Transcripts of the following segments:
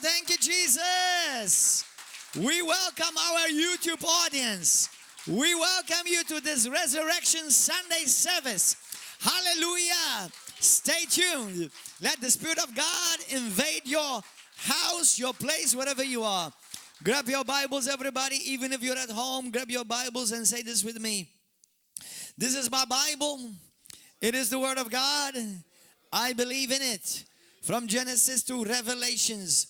Thank you, Jesus. We welcome our YouTube audience. We welcome you to this Resurrection Sunday service. Hallelujah. Stay tuned. Let the Spirit of God invade your house, your place, wherever you are. Grab your Bibles, everybody. Even if you're at home, grab your Bibles and say this with me. This is my Bible. It is the Word of God. I believe in it. From Genesis to Revelations,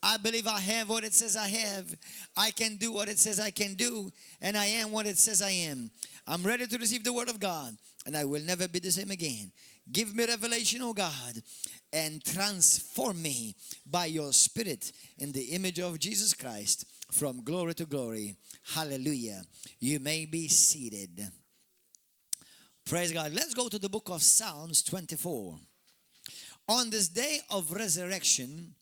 I believe I have what it says I have. I can do what it says I can do. And I am what it says I am. I'm ready to receive the Word of God. And I will never be the same again. Give me revelation, oh God. And transform me by your Spirit in the image of Jesus Christ. From glory to glory. Hallelujah. You may be seated. Praise God. Let's go to the book of Psalms 24. On this day of resurrection,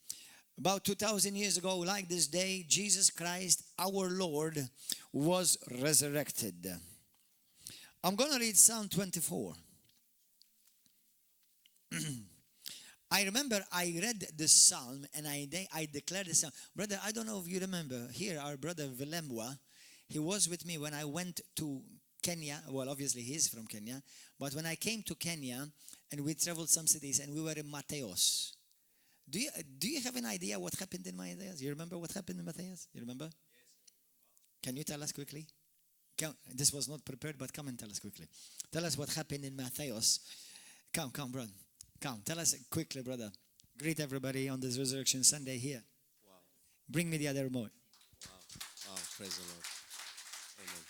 about 2,000 years ago, like this day, Jesus Christ, our Lord, was resurrected. I'm going to read Psalm 24. I remember I read this psalm and I declared this psalm. Brother, I don't know if you remember, here our brother Vilemwa, he was with me when I went to Kenya. Well, obviously he's from Kenya. But when I came to Kenya and we traveled some cities and we were in Mateos. Do you have an idea what happened in Mateos? You remember what happened in Mateos? You remember? Yes. Can you tell us quickly? This was not prepared, but come and tell us quickly. Tell us what happened in Mateos. Come, brother. Come, tell us quickly, brother. Greet everybody on this Resurrection Sunday here. Wow. Bring me the other remote. Wow. Praise the Lord. Amen.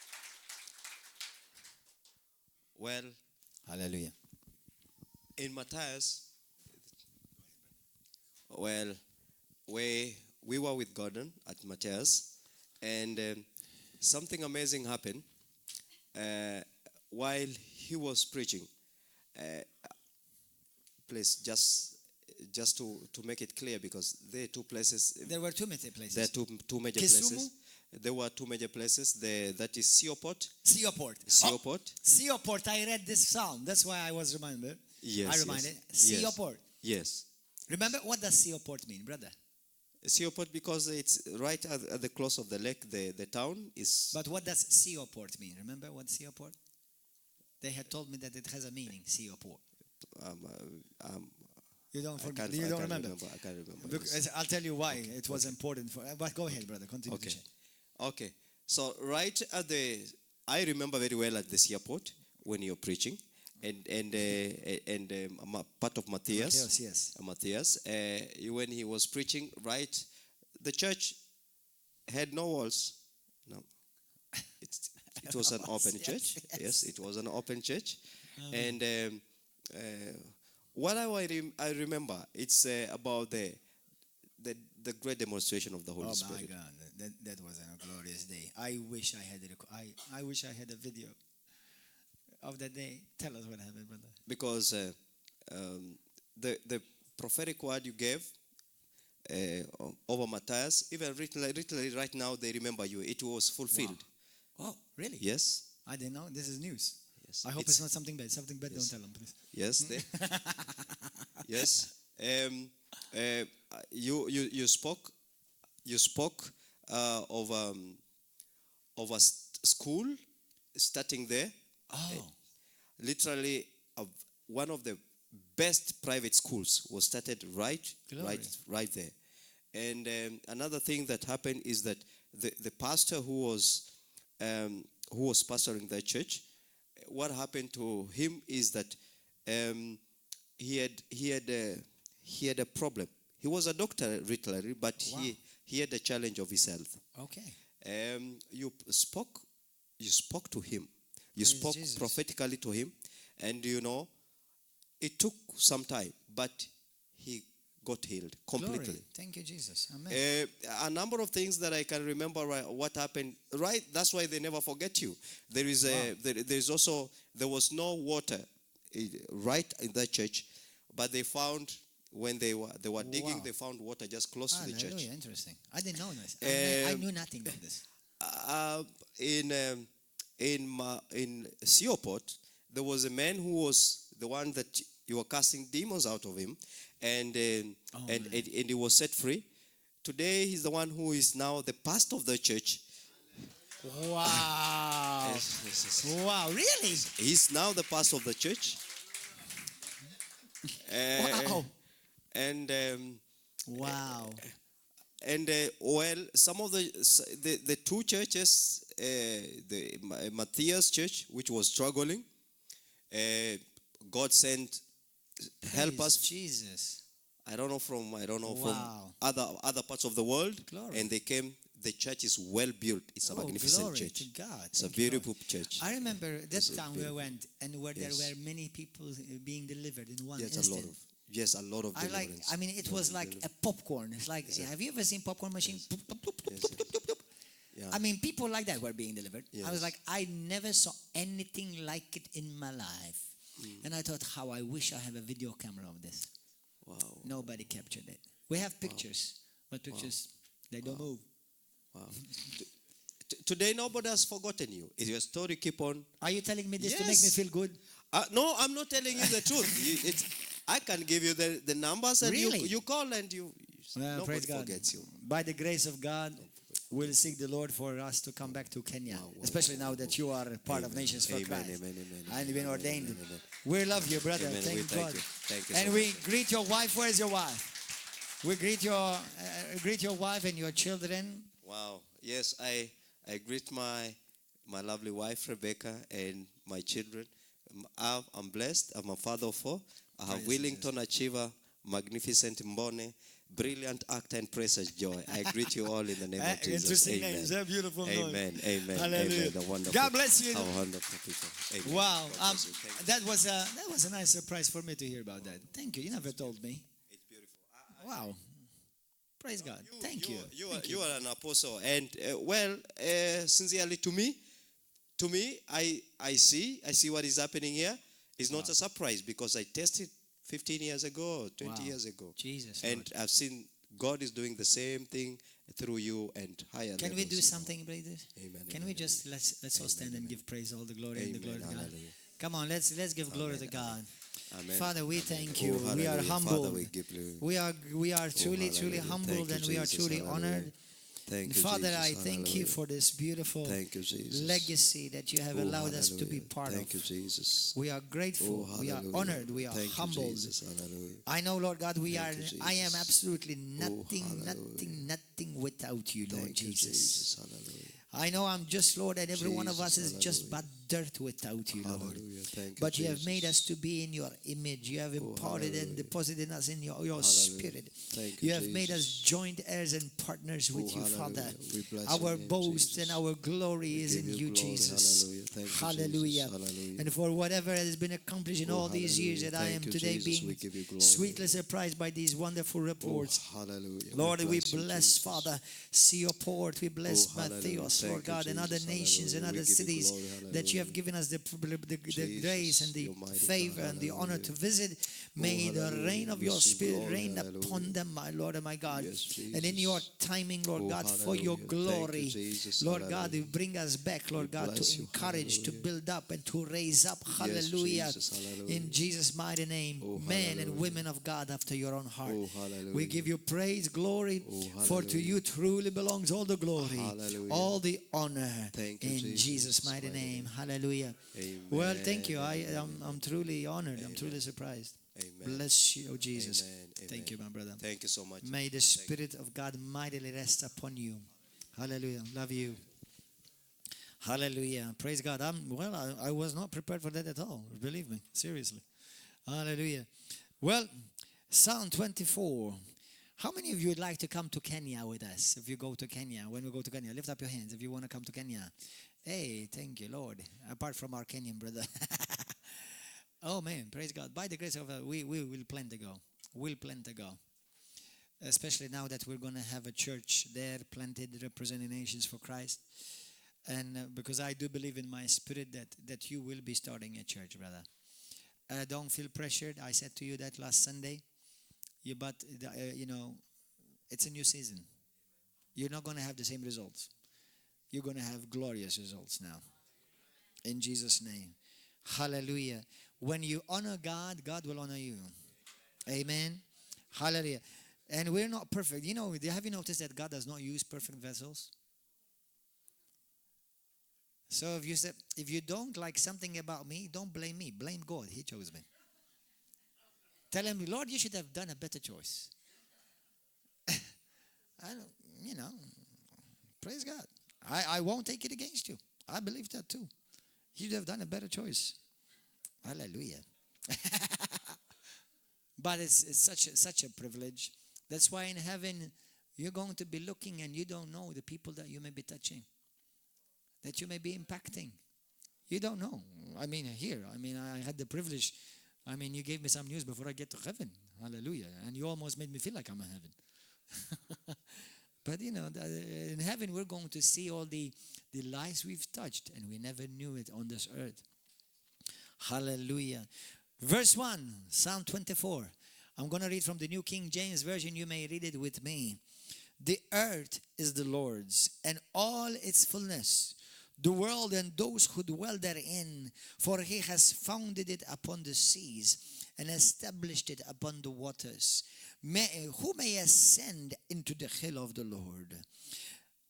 Well, Hallelujah. in Matthias, well, we were with Gordon at Matthias, and something amazing happened while he was preaching. Please, just to make it clear, because there are two places. There were two major places. There are two major Kisumu? places. There were two major places. That is Seoport. Seoport. I read this psalm. That's why I was reminded. Yes. I reminded. Yes. Seoport. Yes. Remember, what does Seoport mean, brother? Seoport, because it's right at the close of the lake. The town is. But what does Seoport mean? Remember what Seoport? They had told me that it has a meaning. Seoport. You don't remember. I can't remember. Because I'll tell you why it was important for. But go ahead, brother. Continue. Okay. Okay. So right at I remember very well at the Seaport when you're preaching, and part of Matthias. Yes. Matthias, when he was preaching, right, the church had no walls. No, it was an open church. Yes, it was an open church, and what I remember, it's about the great demonstration of the Holy Spirit. Oh my God, that was a glorious day. I wish I had a video of that day. Tell us what happened, brother. Because the prophetic word you gave over Matthias, even literally right now they remember you. It was fulfilled. Wow. Oh, really? Yes. I didn't know. This is news. Yes. I hope it's not something bad. Something bad, Yes. don't tell them, please. Yes. Yes. You spoke of a school starting there. Oh. Literally, one of the best private schools was started right there. And another thing that happened is that the pastor who was pastoring that church, what happened to him is that he had a problem. He was a doctor literally, but he had a challenge of his health. Okay. You spoke to him. You spoke prophetically to him, and it took some time, but he got healed completely. Glory. Thank you, Jesus. Amen. A number of things that I can remember what happened. Right, that's why they never forget you. There was no water right in that church, but they found when they were digging, they found water just close to the church. Interesting. I didn't know this. I knew nothing of this. In Seoport, there was a man who was the one that you were casting demons out of him, and he was set free. today he's the one who is now the pastor of the church. Wow. Yes. Wow, really? He's now the pastor of the church. Wow. And Wow. well, some of the two churches, the Matthias church, which was struggling, God sent help Praise us. Jesus. I don't know from Wow. other parts of the world, Glory. and they came. The church is well built. It's a magnificent glory church. to God. It's a Thank you, Lord. beautiful church. I remember that It's a time we beautiful- went and where Yes. there were many people being delivered in one Yes, instant. a lot of deliverance. It was like a popcorn. It's like, have you ever seen popcorn machine? Yeah. I mean, people like that were being delivered. I was Yes. like, I never saw anything like it in my life. And I thought, how I wish I have a video camera of this. Wow. Nobody captured it. We have pictures, but pictures, they don't move. Wow. Today nobody has forgotten you. Is your story keep on? Are you telling me this to make Yes. me feel good? No, I'm not telling you the truth. I can give you the numbers, and Really? you call, and Well, nobody praise God. forgets you. By the grace of God, we'll seek the Lord for us to come back to Kenya, especially now that you are a part of Nations for Amen, Christ. amen, amen, And you've been amen, ordained. amen, amen. We love you, brother. Amen. Thank We thank God. you. Thank you And so we much. greet your wife. Where's your wife? We greet your wife and your children. Wow. Yes, I greet my lovely wife Rebecca and my children. I'm blessed. I'm a father of 4. I have Praise Wellington Achiever, magnificent Mbone, brilliant actor and precious joy. I greet you all in the name of Jesus. Interesting Amen. names. They're beautiful names. Amen. Amen. Hallelujah. Amen. The wonderful. God bless you. How wonderful people. Amen. Wow. God bless you. Thank you. That was a nice surprise for me to hear about that. Thank you. You never told me. It's beautiful. Wow. Praise God. Thank you. You are an apostle, and sincerely to me, I see what is happening here. It's not a surprise because I tested 15 years ago, 20 Wow. years ago, Jesus. and Lord. I've seen God is doing the same thing through you and higher. Can we levels, do you know. something, brothers? Amen. Can amen, we just let's all stand and give praise, all the glory and the Amen. glory to God. Hallelujah. Come on, let's give glory to God. Amen. Father, we thank Oh, you. We are hallelujah. humbled. Father, we give you. We are truly hallelujah. humbled, Thank you, and we are Jesus. truly Hallelujah. honored. Thank you, Father, Jesus. I thank you Hallelujah. for this beautiful Thank you, Jesus. legacy that you have Oh, allowed us to be hallelujah. part Thank you, of. Jesus. We are grateful. Oh, We are hallelujah. honored. We are Thank humbled. You, Jesus. Hallelujah. I know, Lord God, Thank you, I am Jesus. absolutely nothing without you, Lord Thank you, Jesus. Jesus. Hallelujah. I know I'm just, Lord, and every one of us is Jesus, just but dirt without you, Lord. Hallelujah. Thank you, But you have made us Jesus. to be in your image. You have imparted and hallelujah. deposited in us in your Hallelujah. spirit. Thank You have made us Jesus. joint heirs and partners with Oh, you, Father. hallelujah. We bless Our your name, boast Jesus. and our glory We is give in you you, glory. Jesus. Hallelujah. Thank you, Hallelujah. Jesus. Hallelujah. And for whatever has been accomplished in Oh, all these years that hallelujah. I am Thank you, today Jesus. We being give you glory. sweetly surprised by these wonderful Oh, reports. hallelujah. Lord, we bless you, bless, Jesus. Father, CEO Port. We bless Oh, hallelujah. Matthias, Thank Lord you, God, and other Jesus. nations and Hallelujah. other We give you cities glory. that you have Hallelujah. given us the Jesus, grace and the your mighty favor God. and the honor to Hallelujah. visit. May the hallelujah. reign of We your sing spirit glory. reign Hallelujah. upon them, my Lord and my God. Yes, And in your Jesus. timing, Lord Oh, God, for your hallelujah. Thank you, glory, Jesus. Lord God, Hallelujah. you bring us back, Lord We God, bless to you. encourage, to Hallelujah. build up, and to raise up. Yes, Hallelujah. Jesus. Hallelujah. In Jesus' mighty name, Oh, men and hallelujah. women of God after your own heart. Oh, hallelujah. We give you praise, glory, Oh, for to hallelujah. you truly belongs all the glory, Hallelujah. all the honor. Thank you, in Jesus. Jesus' mighty name. Hallelujah. Amen. Well, thank you. Amen. I'm truly honored. I'm Amen. truly surprised. Amen. Bless you, oh Jesus. Amen. Thank you, Amen. my brother. Thank you so much. May the Spirit of God mightily rest upon you. Hallelujah. Love you. Hallelujah. Praise God. I was not prepared for that at all. Believe me. Seriously. Hallelujah. Well, Psalm 24. How many of you would like to come to Kenya with us? If you go to Kenya, when we go to Kenya, lift up your hands if you want to come to Kenya. Hey, thank you, Lord. Apart from our Kenyan brother. Oh, man, praise God. By the grace of God, we will plan to go. We'll plan to go. Especially now that we're going to have a church there planted representing nations for Christ. And because I do believe in my spirit that you will be starting a church, brother. Don't feel pressured. I said to you that last Sunday. But it's a new season. You're not going to have the same results. You're going to have glorious results now. In Jesus' name. Hallelujah. When you honor God, God will honor you. Amen. Hallelujah. And we're not perfect. You know, have you noticed that God does not use perfect vessels? So if you don't like something about me, don't blame me. Blame God. He chose me. Tell him, Lord, you should have done a better choice. Praise God. I won't take it against you. I believe that too. You should have done a better choice. Hallelujah. But it's such a privilege. That's why in heaven, you're going to be looking and you don't know the people that you may be touching, that you may be impacting. You don't know. I had the privilege. You gave me some news before I get to heaven. Hallelujah. And you almost made me feel like I'm in heaven. But in heaven we're going to see all the lives we've touched and we never knew it on this earth. Hallelujah. Verse 1, Psalm 24. I'm going to read from the New King James Version. You may read it with me. The earth is the Lord's and all its fullness, the world and those who dwell therein, for he has founded it upon the seas and established it upon the waters. Who may ascend into the hill of the Lord,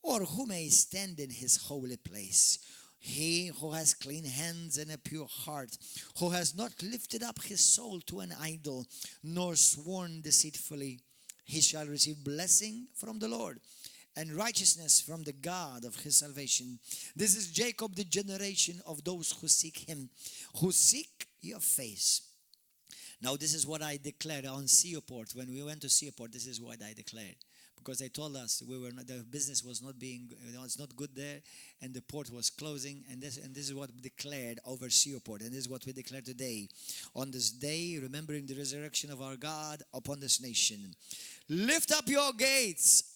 or who may stand in his holy place? He who has clean hands and a pure heart, who has not lifted up his soul to an idol, nor sworn deceitfully, he shall receive blessing from the Lord and righteousness from the God of his salvation. This is Jacob, the generation of those who seek him, who seek your face. Now this is what I declared on Seaport. When we went to Seaport, this is what I declared. Because they told us the business was not being, it's not good there, and the port was closing, and this is what we declared over Seaport, and this is what we declare today. On this day, remembering the resurrection of our God upon this nation. Lift up your gates,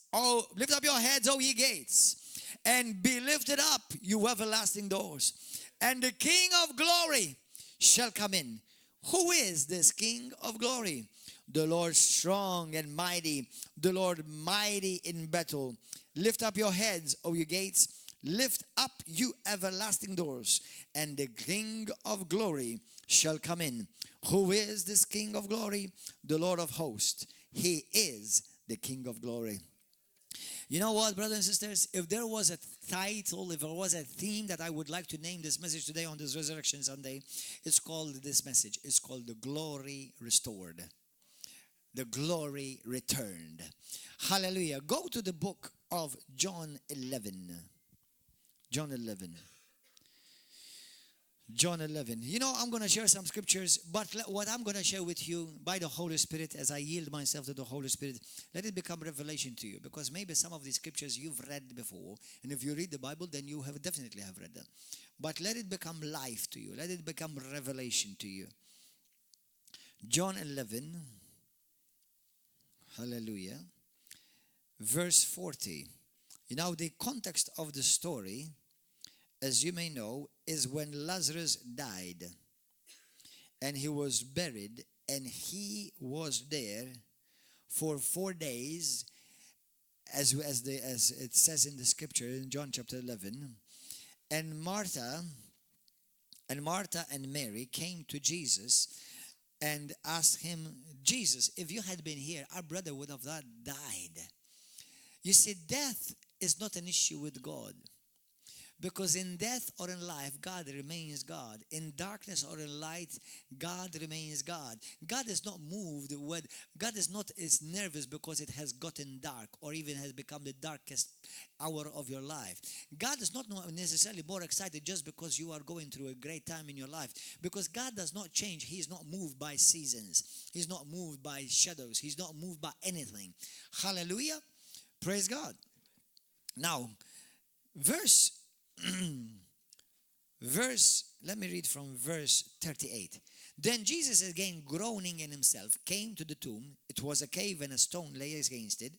lift up your heads, O ye gates, and be lifted up, you everlasting doors, and the King of glory shall come in. Who is this King of glory? The Lord strong and mighty, the Lord mighty in battle. Lift up your heads, O you gates. Lift up, you everlasting doors, and the King of glory shall come in. Who is this King of glory? The Lord of hosts. He is the King of glory. You know what, brothers and sisters? If there was a title, if there was a theme that I would like to name this message today on this Resurrection Sunday, it's called this message. It's called the glory restored. The glory returned. Hallelujah. Go to the book of John 11. John 11. John 11. You know, I'm going to share some scriptures, but what I'm going to share with you by the Holy Spirit, as I yield myself to the Holy Spirit, let it become revelation to you. Because maybe some of these scriptures you've read before, and if you read the Bible, then you have definitely have read them. But let it become life to you. Let it become revelation to you. John 11. Hallelujah. Verse 40. You know, the context of the story, as you may know, is when Lazarus died and he was buried, and he was there for 4 days, as it says in the scripture in John chapter 11. And Martha and Mary came to Jesus and asked him, Jesus, if you had been here, our brother would have not died. You see, death is not an issue with God. Because in death or in life, God remains God. In darkness or in light, God remains God. God is not moved with, God is nervous because it has gotten dark or even has become the darkest hour of your life. God is not necessarily more excited just because you are going through a great time in your life. Because God does not change. He is not moved by seasons. He's not moved by shadows. He's not moved by anything. Hallelujah. Praise God. Now, let me read from verse 38. Then Jesus, again groaning in himself, came to the tomb. It was a cave and a stone lay against it.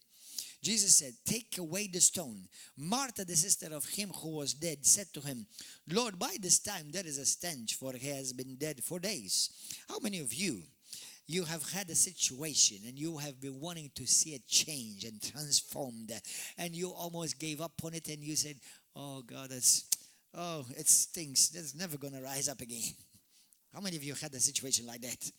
Jesus said, take away the stone. Martha, the sister of him who was dead, said to him, Lord, by this time there is a stench, for he has been dead 4 days. How many of you have had a situation and you have been wanting to see it change and transformed, and you almost gave up on it and you said, oh God, it stinks. It's never going to rise up again. How many of you had a situation like that?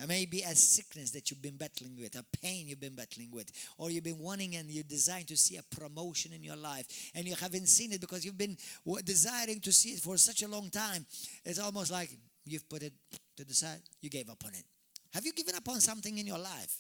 Maybe a sickness that you've been battling with, a pain you've been battling with, or you've been wanting and you desire to see a promotion in your life, and you haven't seen it because you've been desiring to see it for such a long time. It's almost like you've put it to the side, you gave up on it. Have you given up on something in your life?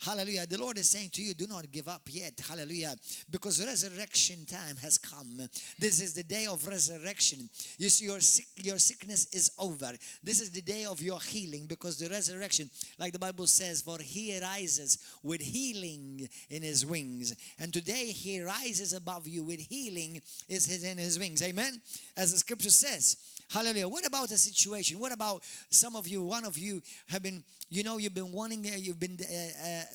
Hallelujah. The Lord is saying to you, do not give up yet. Hallelujah. Because resurrection time has come. This is the day of resurrection. You see, your sickness is over. This is the day of your healing, because the resurrection, like the Bible says, for he rises with healing in his wings. And today he rises above you with healing is in his wings. Amen. As the scripture says. Hallelujah. What about a situation? What about some of you, one of you have been, you've been wanting, you've been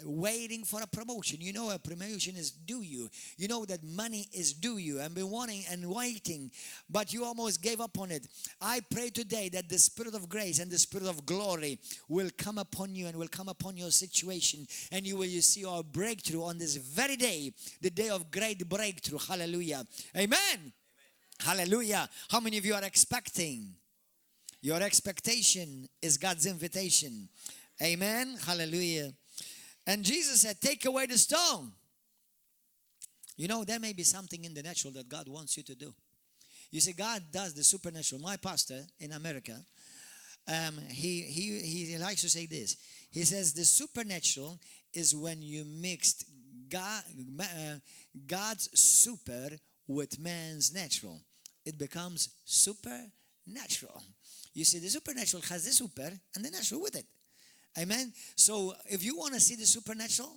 waiting for a promotion. You know a promotion is due you. You know that money is due you, and been wanting and waiting, but you almost gave up on it. I pray today that the Spirit of grace and the Spirit of glory will come upon you and will come upon your situation, and you see your breakthrough on this very day, the day of great breakthrough. Hallelujah. Amen. Hallelujah. How many of you are expecting? Your expectation is God's invitation. Amen. Hallelujah. And Jesus said, take away the stone. There may be something in the natural that God wants you to do. You see, God does the supernatural. My pastor in America, he likes to say this. He says the supernatural is when you mixed God's super with man's natural. It becomes supernatural. You see, the supernatural has the super and the natural with it. Amen. So if you want to see the supernatural,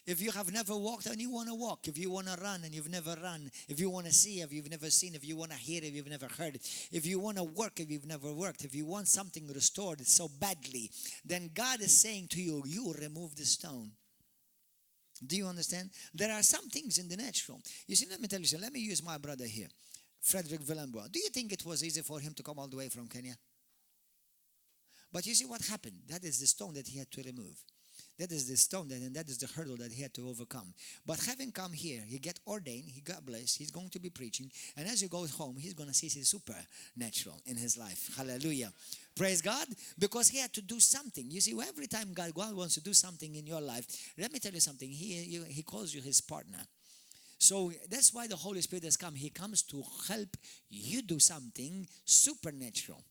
if you have never walked and you want to walk, if you want to run and you've never run, if you want to see if you've never seen, if you want to hear if you've never heard, if you want to work if you've never worked, if you want something restored so badly, then God is saying to you, you remove the stone. Do you understand? There are some things in the natural. You see, let me tell you something. Let me use my brother here, Frederick Villenbois. Do you think it was easy for him to come all the way from Kenya? But you see what happened? That is the stone that he had to remove. That is the stone and that is the hurdle that he had to overcome. But having come here, he got ordained, he got blessed, he's going to be preaching, and as he goes home, he's going to see his supernatural in his life. Hallelujah. Praise God. Because he had to do something. You see, every time God wants to do something in your life, let me tell you something, he calls you his partner. So that's why the Holy Spirit has come. He comes to help you do something supernatural.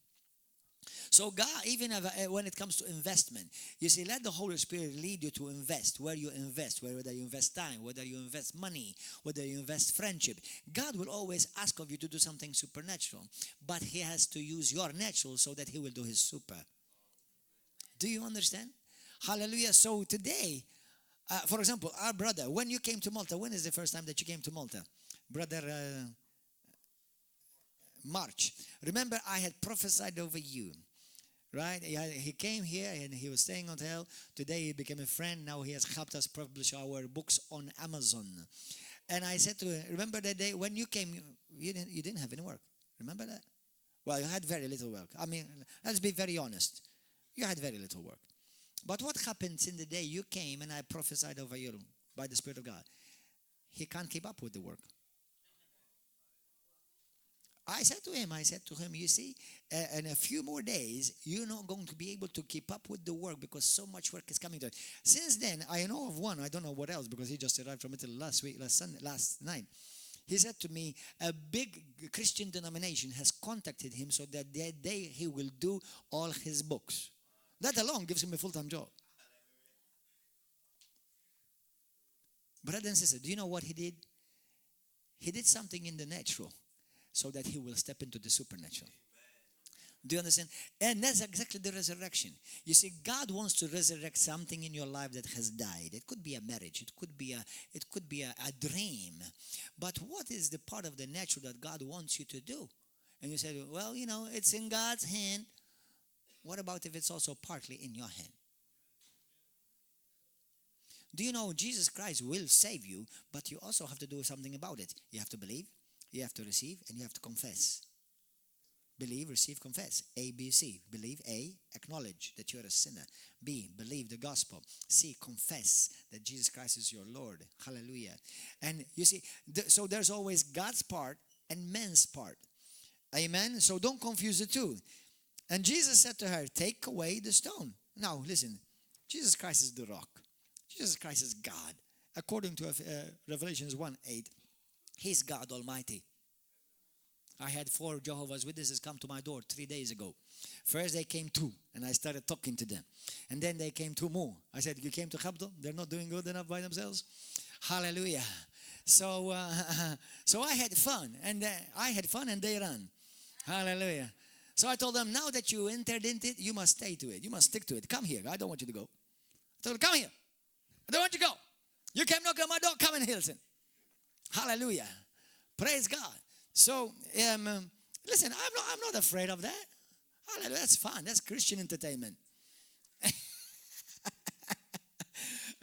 So God, even when it comes to investment, you see, let the Holy Spirit lead you to invest, where you invest, whether you invest time, whether you invest money, whether you invest friendship. God will always ask of you to do something supernatural, but he has to use your natural so that he will do his super. Do you understand? Hallelujah. So today, for example, our brother, when you came to Malta, when is the first time that you came to Malta? Brother March. Remember, I had prophesied over you. Right? He came here and he was staying on hotel. Today he became a friend. Now he has helped us publish our books on Amazon. And I said to him, remember that day when you came, you didn't have any work. Remember that? Well, you had very little work. I mean, let's be very honest. You had very little work. But what happens in the day you came and I prophesied over you by the Spirit of God? He can't keep up with the work. I said to him, you see, in a few more days, you're not going to be able to keep up with the work because so much work is coming to it. Since then, I know of one, I don't know what else, because he just arrived from Italy last night. He said to me, a big Christian denomination has contacted him so that that day he will do all his books. That alone gives him a full-time job. Brother and sister, do you know what he did? He did something in the natural, so that he will step into the supernatural. Do you understand? And that's exactly the resurrection. You see, God wants to resurrect something in your life that has died. It could be a marriage. It could be a dream. But what is the part of the natural that God wants you to do? And you say, well, it's in God's hand. What about if it's also partly in your hand? Do you know Jesus Christ will save you, but you also have to do something about it. You have to believe. You have to receive, and you have to confess. Believe, receive, confess. A, B, C. Believe, A, acknowledge that you're a sinner. B, believe the gospel. C, confess that Jesus Christ is your Lord. Hallelujah. And you see, so there's always God's part and man's part. Amen? So don't confuse the two. And Jesus said to her, take away the stone. Now, listen. Jesus Christ is the rock. Jesus Christ is God. According to Revelations 1:8, He's God Almighty. I had 4 Jehovah's Witnesses come to my door 3 days ago. First they came 2, and I started talking to them. And then they came 2 more. I said, you came to help them? They're not doing good enough by themselves? Hallelujah. So I had fun, and they ran. Hallelujah. So I told them, now that you entered into it, you must stay to it. You must stick to it. Come here. I don't want you to go. I told them, come here. I don't want you to go. You came knocking on my door. Come in, Hilton. Hallelujah. Praise God. So, listen, I'm not afraid of that. Hallelujah. That's fun. That's Christian entertainment.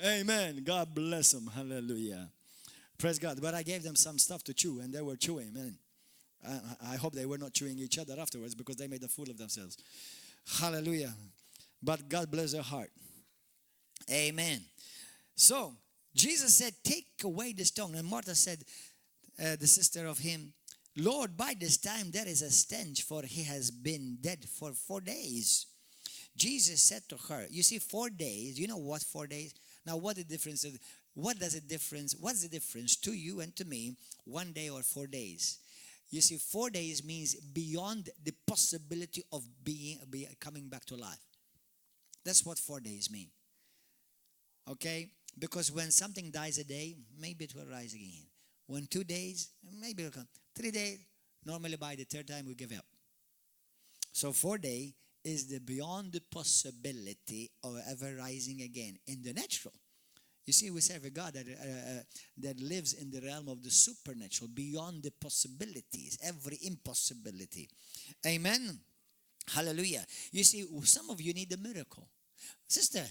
Amen. God bless them. Hallelujah. Praise God. But I gave them some stuff to chew, and they were chewing. Man, I hope they were not chewing each other afterwards, because they made a fool of themselves. Hallelujah. But God bless their heart. Amen. So, Jesus said, take away the stone. And Martha said, the sister of him, Lord, by this time there is a stench, for he has been dead for 4 days. Jesus said to her, you see, 4 days, you know what 4 days? Now, what the difference is? What's the difference to you and to me, 1 day or 4 days? You see, 4 days means beyond the possibility of coming back to life. That's what 4 days mean. Okay? Because when something dies a day, maybe it will rise again. When 2 days, maybe it will come. 3 days, normally by the 3rd time we give up. So 4 days is the beyond the possibility of ever rising again in the natural. You see, we serve a God that lives in the realm of the supernatural, beyond the possibilities, every impossibility. Amen. Hallelujah. You see, some of you need a miracle. Sister,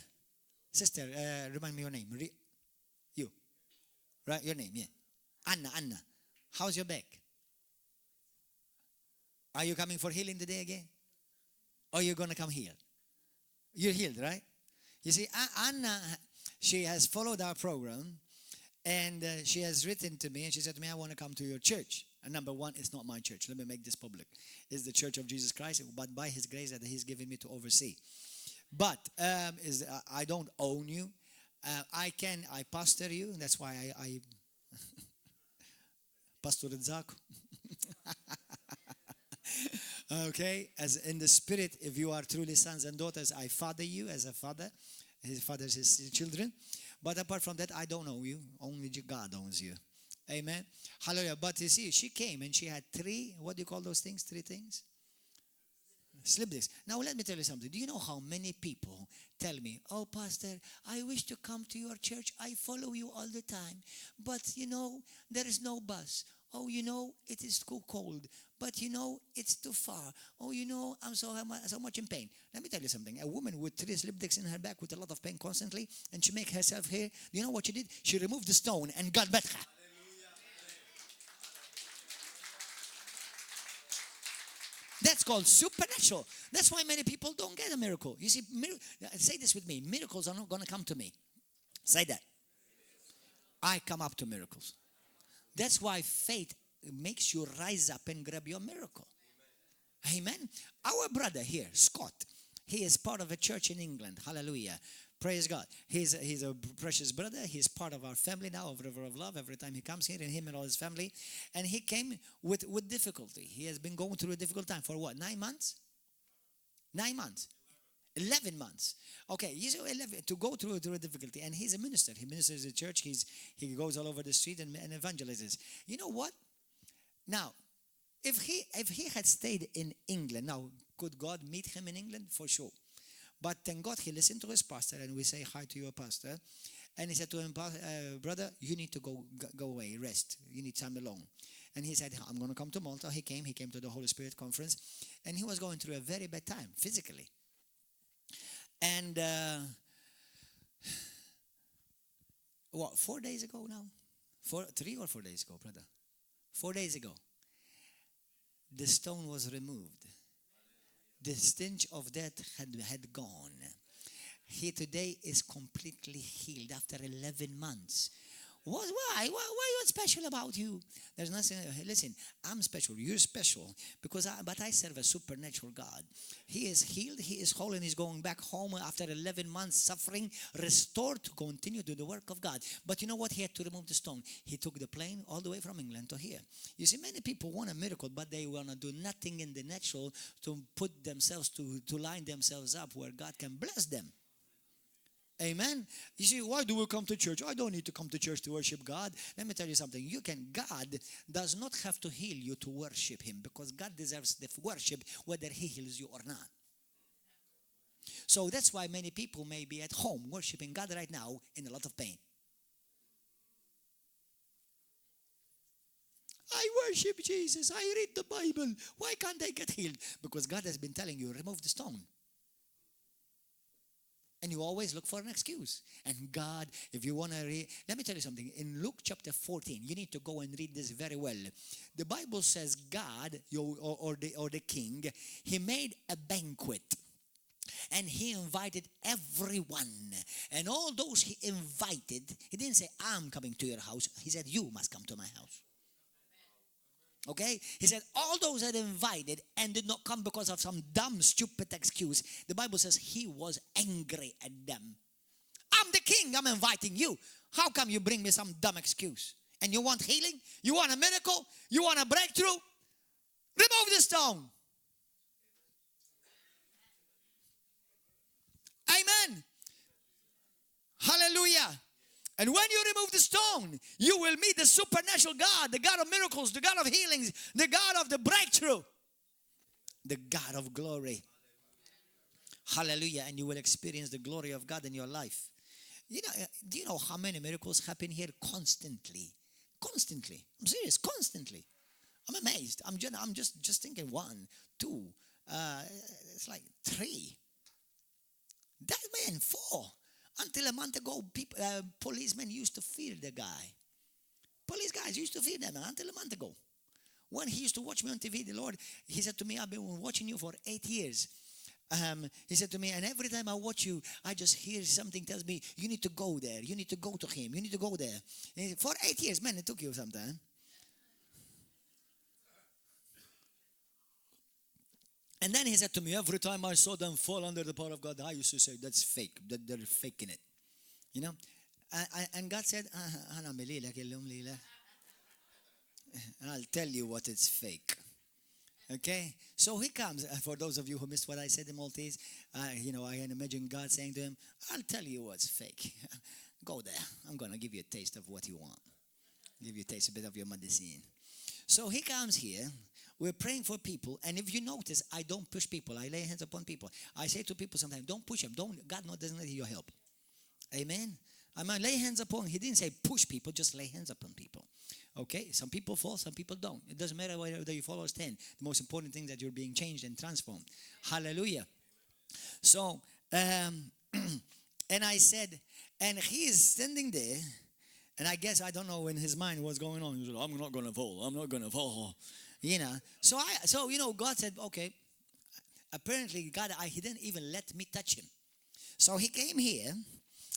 remind me your name. You. Right, your name, yeah. Anna. How's your back? Are you coming for healing today again? Or you're going to come healed? You're healed, right? You see, Anna, she has followed our program, and she has written to me, and she said to me, I want to come to your church. And number one, it's not my church. Let me make this public. It's the Church of Jesus Christ, but by His grace that He's given me to oversee. But I don't own you. I pastor you. That's why I Pastor Zako. Okay, as in the spirit, if you are truly sons and daughters, I father you as a father. His fathers his children. But apart from that, I don't know you. Only God owns you. Amen. Hallelujah. But you see, she came and she had 3, what do you call those things? 3 things? Slip discs. Now let me tell you something. Do you know how many people tell me, oh, Pastor, I wish to come to your church. I follow you all the time. But, there is no bus. Oh, it is too cold. But, it's too far. Oh, I'm so much in pain. Let me tell you something. A woman with 3 slip discs in her back with a lot of pain constantly, and she make herself here. You know what she did? She removed the stone and God met her. That's called supernatural. That's why many people don't get a miracle. You see, say this with me. Miracles are not going to come to me. Say that. I come up to miracles. That's why faith makes you rise up and grab your miracle. Amen. Our brother here, Scott, he is part of a church in England. Hallelujah. Praise God. He's a precious brother. He's part of our family now, of River of Love. Every time he comes here, and him and all his family. And he came with difficulty. He has been going through a difficult time for what? 9 months? 9 months. 11 months. Okay, he's 11 to go through a difficulty. And he's a minister. He ministers at church. He goes all over the street and evangelizes. You know what? Now, if he had stayed in England, now, could God meet him in England? For sure. But thank God he listened to his pastor, and we say hi to your pastor. And he said to him, brother, you need to go away, rest. You need time alone. And he said, I'm going to come to Malta. He came to the Holy Spirit conference, and he was going through a very bad time physically. And 4 days ago now? 3 or 4 days ago, brother? 4 days ago, the stone was removed. The stench of death had gone. He today is completely healed after 11 months. Why what's special about you? There's nothing. Listen, I'm special. You're special but I serve a supernatural God. He is healed. He is whole, and he's going back home after 11 months suffering, restored to continue to do the work of God. But you know what? He had to remove the stone. He took the plane all the way from England to here. You see, many people want a miracle, but they want to do nothing in the natural to put themselves to line themselves up where God can bless them. Amen. You see, why do we come to church? I don't need to come to church to worship God. Let me tell you something. God does not have to heal you to worship him, because God deserves the worship whether he heals you or not. So that's why many people may be at home worshiping God right now in a lot of pain. I worship Jesus. I read the Bible. Why can't I get healed? Because God has been telling you, remove the stone. And you always look for an excuse. And God, if you want to read, let me tell you something. In Luke chapter 14, you need to go and read this very well. The Bible says God, or the king, he made a banquet. And he invited everyone. And all those he invited, he didn't say, I'm coming to your house. He said, you must come to my house. Okay? He said, all those that invited and did not come because of some dumb, stupid excuse, the Bible says he was angry at them. I'm the king, I'm inviting you. How come you bring me some dumb excuse? And you want healing? You want a miracle? You want a breakthrough? Remove the stone. Amen. Hallelujah. And when you remove the stone, you will meet the supernatural God, the God of miracles, the God of healings, the God of the breakthrough, the God of glory. Hallelujah. And you will experience the glory of God in your life. You know, do you know how many miracles happen here constantly? Constantly. I'm serious, constantly. I'm amazed. I'm just thinking 1, 2. It's like 3. That man 4. Until a month ago, policemen used to fear the guy. Police guys used to fear them until a month ago. When he used to watch me on TV, the Lord, he said to me, I've been watching you for 8 years. He said to me, and every time I watch you, I just hear something tells me, you need to go there. You need to go to him. You need to go there. And for 8 years, man, it took you some time. And then he said to me, every time I saw them fall under the power of God, I used to say, that's fake, that they're faking it. You know? And God said, I'll tell you what is fake. Okay? So he comes, for those of you who missed what I said in Maltese, I can imagine God saying to him, I'll tell you what's fake. Go there. I'm going to give you a taste of what you want. Give you a taste, a bit of your medicine. So he comes here. We're praying for people, and if you notice, I don't push people. I lay hands upon people. I say to people sometimes, don't push them. God doesn't need your help. Amen? I might lay hands upon. He didn't say push people, just lay hands upon people. Okay? Some people fall, some people don't. It doesn't matter whether you fall or stand. The most important thing is that you're being changed and transformed. Hallelujah. So, and I said, and he is standing there, and I guess I don't know in his mind what's going on. He said, I'm not going to fall. I'm not going to fall. You know, so God said, okay. Apparently, God, he didn't even let me touch him. So he came here,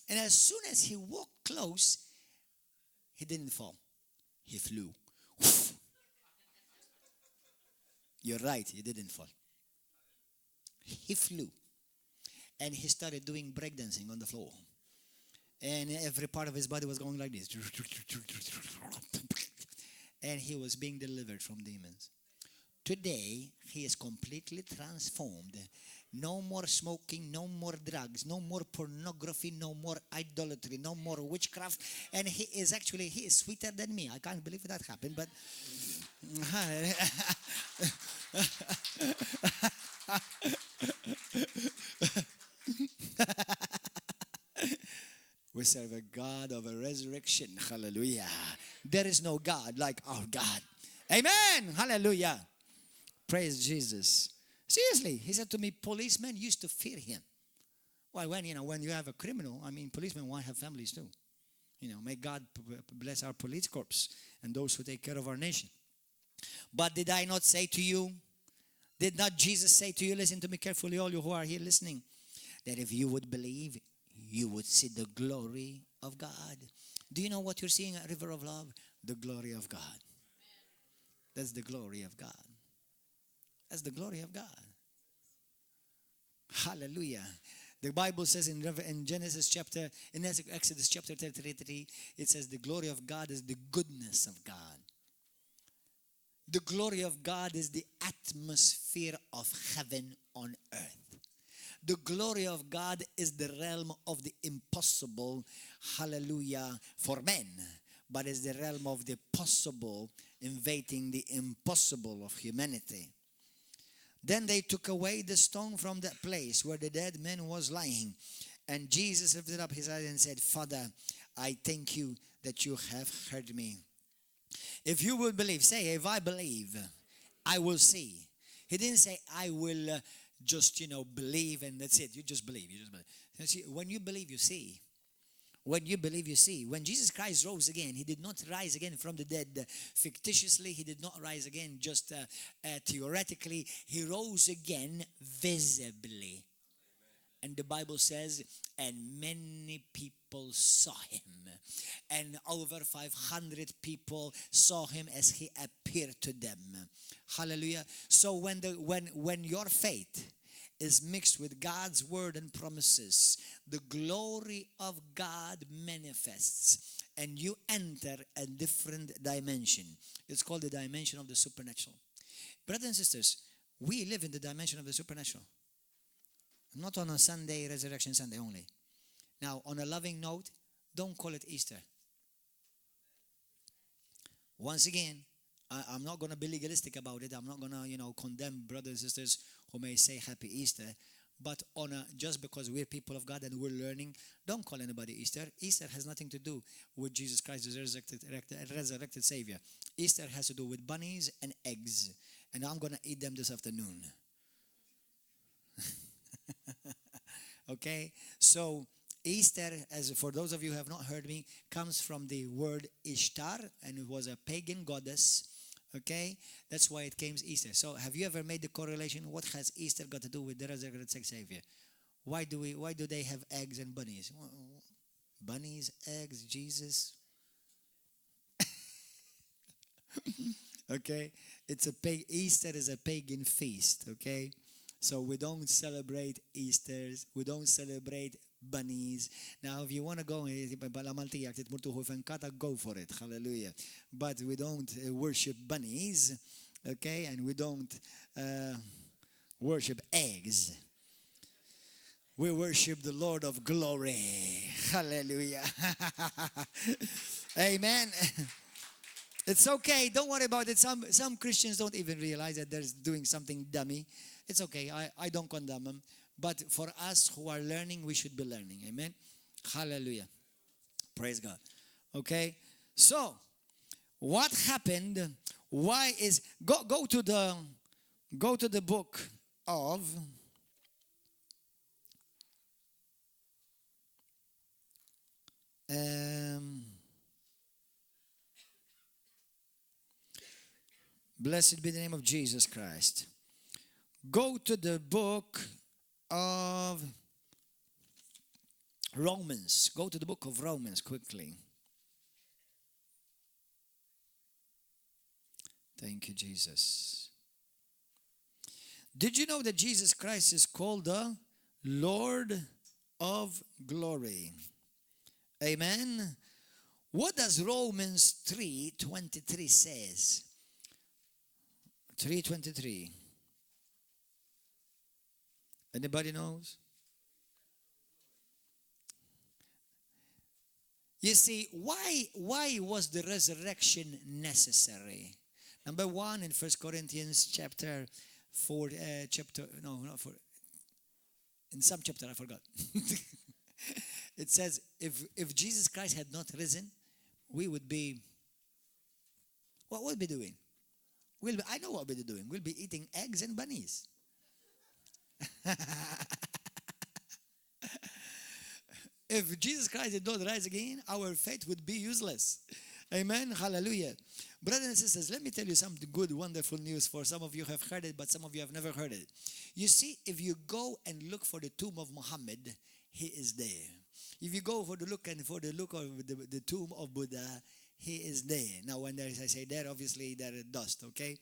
and as soon as he walked close, he didn't fall. He flew. You're right, he didn't fall. He flew. And he started doing breakdancing on the floor. And every part of his body was going like this. And he was being delivered from demons. Today, he is completely transformed. No more smoking, no more drugs, no more pornography, no more idolatry, no more witchcraft. And he is sweeter than me. I can't believe that happened, but... We serve a God of a resurrection. Hallelujah. There is no God like our God. Amen. Hallelujah. Praise Jesus. Seriously, he said to me, policemen used to fear him. Well, when you have a criminal, policemen want to have families too. May God bless our police corps and those who take care of our nation. But did I not say to you, did not Jesus say to you, listen to me carefully, all you who are here listening, that if you would believe, you would see the glory of God. Do you know what you're seeing at River of Love? The glory of God. That's the glory of God. That's the glory of God. Hallelujah. The Bible says in Exodus chapter 33, it says the glory of God is the goodness of God. The glory of God is the atmosphere of heaven on earth. The glory of God is the realm of the impossible, hallelujah, for men, but is the realm of the possible, invading the impossible of humanity. Then they took away the stone from that place where the dead man was lying. And Jesus lifted up his eyes and said, Father, I thank you that you have heard me. If you will believe, say, if I believe, I will see. He didn't say, I will just, believe and that's it. You just believe. You just believe. You see, when you believe, you see. When you believe, you see. When Jesus Christ rose again, he did not rise again from the dead fictitiously. He did not rise again just theoretically. He rose again visibly. And the Bible says, and many people saw him. And over 500 people saw him as he appeared to them. Hallelujah. So when your faith is mixed with God's word and promises, the glory of God manifests and you enter a different dimension. It's called the dimension of the supernatural. Brothers and sisters, we live in the dimension of the supernatural. Not on a Sunday, Resurrection Sunday only. Now, on a loving note, don't call it Easter. Once again, I'm not going to be legalistic about it. I'm not going to, condemn brothers and sisters who may say Happy Easter. But just because we're people of God and we're learning, don't call anybody Easter. Easter has nothing to do with Jesus Christ, the resurrected Savior. Easter has to do with bunnies and eggs. And I'm going to eat them this afternoon. Okay? So, Easter, as for those of you who have not heard me, comes from the word Ishtar, and it was a pagan goddess. Okay, that's why it came Easter. So, have you ever made the correlation? What has Easter got to do with the resurrected Savior? Why do they have eggs and bunnies? Bunnies, eggs, Jesus. Okay, Easter is a pagan feast. Okay, so we don't celebrate Easters. We don't celebrate bunnies. Now, if you want to go, go for it. Hallelujah. But we don't worship bunnies, okay? And we don't worship eggs. We worship the Lord of glory. Hallelujah. Amen. It's okay. Don't worry about it. Some Christians don't even realize that they're doing something dummy. It's okay. I don't condemn them. But for us who are learning, we should be learning. Amen. Hallelujah. Praise God. Okay. So, what happened? Why is go to the book of blessed be the name of Jesus Christ. Go to the book of Romans. Go to the book of Romans quickly. Thank you, Jesus. Did you know that Jesus Christ is called the Lord of glory? Amen. What does Romans 3:23 says? 3:23. Anybody knows? You see, why was the resurrection necessary? Number one, in 1 Corinthians chapter 4, in some chapter, I forgot. It says, if Jesus Christ had not risen, we would be, what would we be doing? I know what we'll be doing. We'll be eating eggs and bunnies. If Jesus Christ did not rise again, our faith would be useless. Amen. Hallelujah. Brothers and sisters, let me tell you some good, wonderful news. For some of you have heard it, but some of you have never heard it. You see, if you go and look for the tomb of Muhammad, he is there. If you go for the look of the tomb of Buddha, he is there. Now, when I say there, obviously there is dust, okay?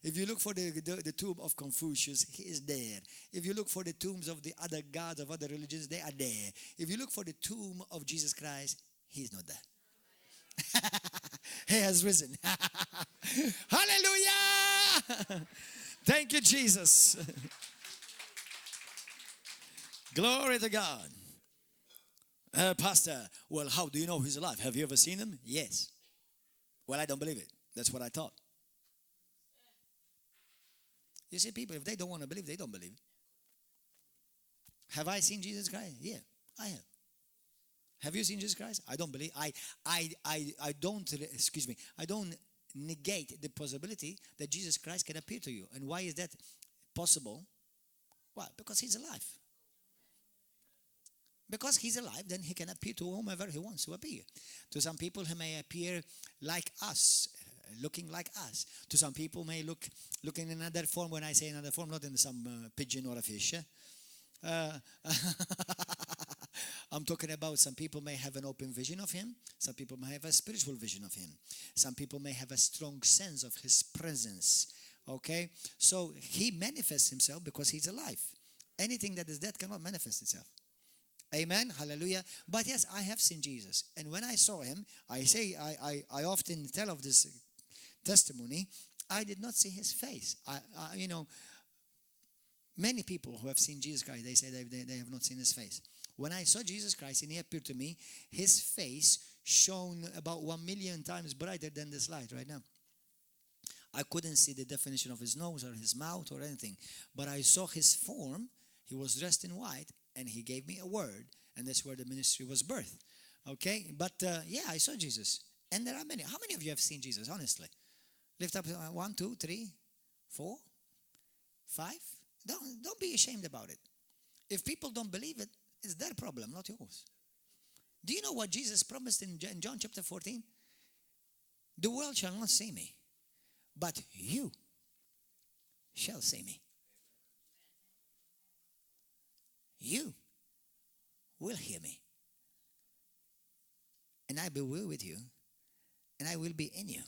If you look for the tomb of Confucius, he is there. If you look for the tombs of the other gods of other religions, they are there. If you look for the tomb of Jesus Christ, he's not there. He has risen. Hallelujah! Thank you, Jesus. Glory to God. Pastor, well, how do you know he's alive? Have you ever seen him? Yes. Well, I don't believe it. That's what I thought. You see, people, if they don't want to believe, they don't believe. Have I seen Jesus Christ? Yeah, I have. Have you seen Jesus Christ? I don't believe. I don't negate the possibility that Jesus Christ can appear to you. And why is that possible? Why? Because he's alive. Because he's alive, then he can appear to whomever he wants to appear. To some people, he may appear like us, looking like us. To some people, may look in another form. When I say another form, not in some pigeon or a fish. I'm talking about some people may have an open vision of him. Some people may have a spiritual vision of him. Some people may have a strong sense of his presence. Okay? So he manifests himself because he's alive. Anything that is dead cannot manifest itself. Amen. Hallelujah. But yes, I have seen Jesus. And when I saw him, I often tell of this testimony. I did not see his face. Many people who have seen Jesus Christ, they say they have not seen his face. When I saw Jesus Christ and he appeared to me, his face shone about 1,000,000 times brighter than this light right now. I couldn't see the definition of his nose or his mouth or anything. But I saw his form. He was dressed in white. And he gave me a word, and that's where the ministry was birthed. Okay? But yeah, I saw Jesus. And there are many. How many of you have seen Jesus, honestly? Lift up 1, 2, 3, 4, 5. Don't be ashamed about it. If people don't believe it, it's their problem, not yours. Do you know what Jesus promised in John chapter 14? The world shall not see me, but you shall see me. You will hear me. And I will be with you. And I will be in you.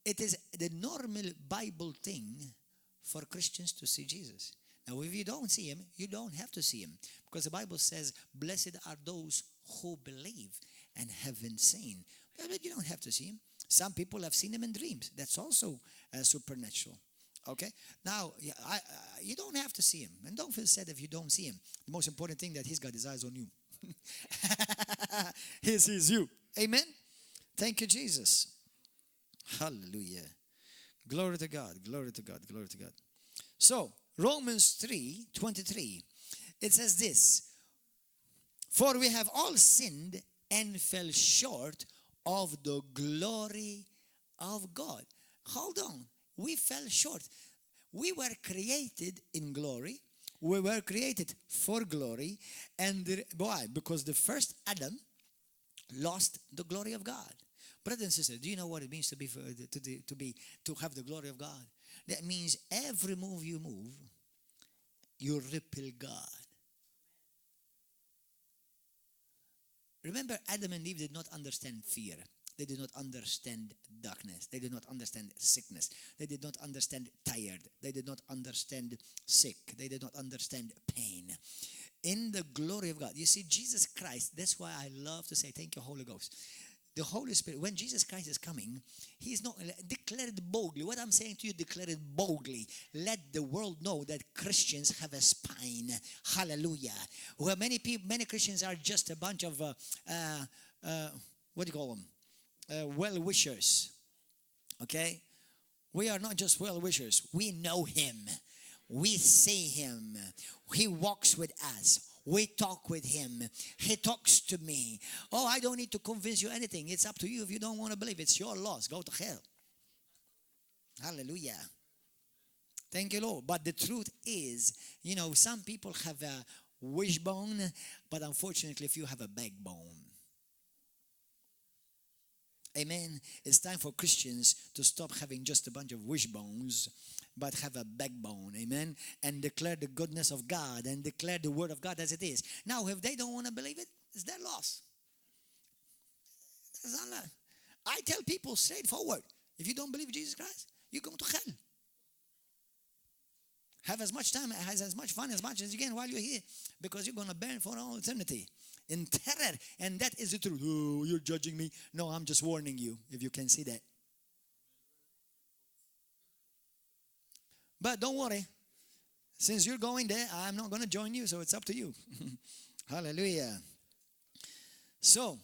It is the normal Bible thing for Christians to see Jesus. Now, if you don't see him, you don't have to see him. Because the Bible says, blessed are those who believe and haven't seen. But you don't have to see him. Some people have seen him in dreams. That's also supernatural. Okay? Now, you don't have to see him. And don't feel sad if you don't see him. The most important thing that he's got his eyes on you. He sees you. Amen? Thank you, Jesus. Hallelujah. Glory to God. Glory to God. Glory to God. So, Romans 3:23. It says this. For we have all sinned and fell short of the glory of God. Hold on. We fell short. We were created in glory. We were created for glory. And why? Because the first Adam lost the glory of God. Brothers and sisters, do you know what it means to have the glory of God? That means every move, you repel God. Remember, Adam and Eve did not understand fear. They did not understand darkness. They did not understand sickness. They did not understand tired. They did not understand sick. They did not understand pain. In the glory of God. You see, Jesus Christ, that's why I love to say, thank you, Holy Ghost. The Holy Spirit, when Jesus Christ is coming, he's not, declare it boldly. What I'm saying to you, declare it boldly. Let the world know that Christians have a spine. Hallelujah. Where many Christians are just a bunch of, what do you call them? Well-wishers. Okay? We are not just well-wishers. We know him. We see him. He walks with us. We talk with him. He talks to me. Oh, I don't need to convince you anything. It's up to you if you don't want to believe. It's your loss. Go to hell. Hallelujah. Thank you, Lord. But the truth is, some people have a wishbone, but unfortunately, if you have a backbone. Amen. It's time for Christians to stop having just a bunch of wishbones, but have a backbone. Amen. And declare the goodness of God and declare the word of God as it is. Now, if they don't want to believe it, it's their loss. I tell people straightforward, if you don't believe Jesus Christ, you're going to hell. Have as much time, as much fun as much as you can while you're here, because you're going to burn for all eternity in terror. And that is the truth. Oh, you're judging me. No, I'm just warning you, if you can see that. But don't worry. Since you're going there, I'm not going to join you, so it's up to you. Hallelujah. So,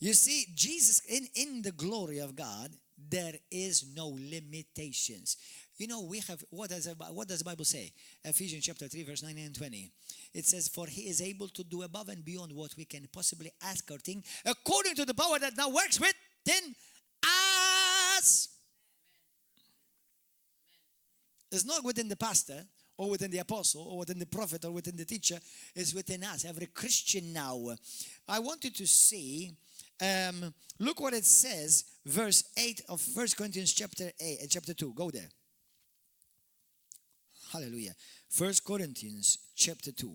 you see, Jesus, in the glory of God, there is no limitations. You know, we have, what does the Bible say? Ephesians chapter 3, verse 9 and 20. It says, for he is able to do above and beyond what we can possibly ask or think, according to the power that now works within us. It's not within the pastor, or within the apostle, or within the prophet, or within the teacher. It's within us, every Christian now. I want you to see, look what it says, verse 8 of 1 Corinthians chapter 2. Go there. Hallelujah. 1 Corinthians chapter 2.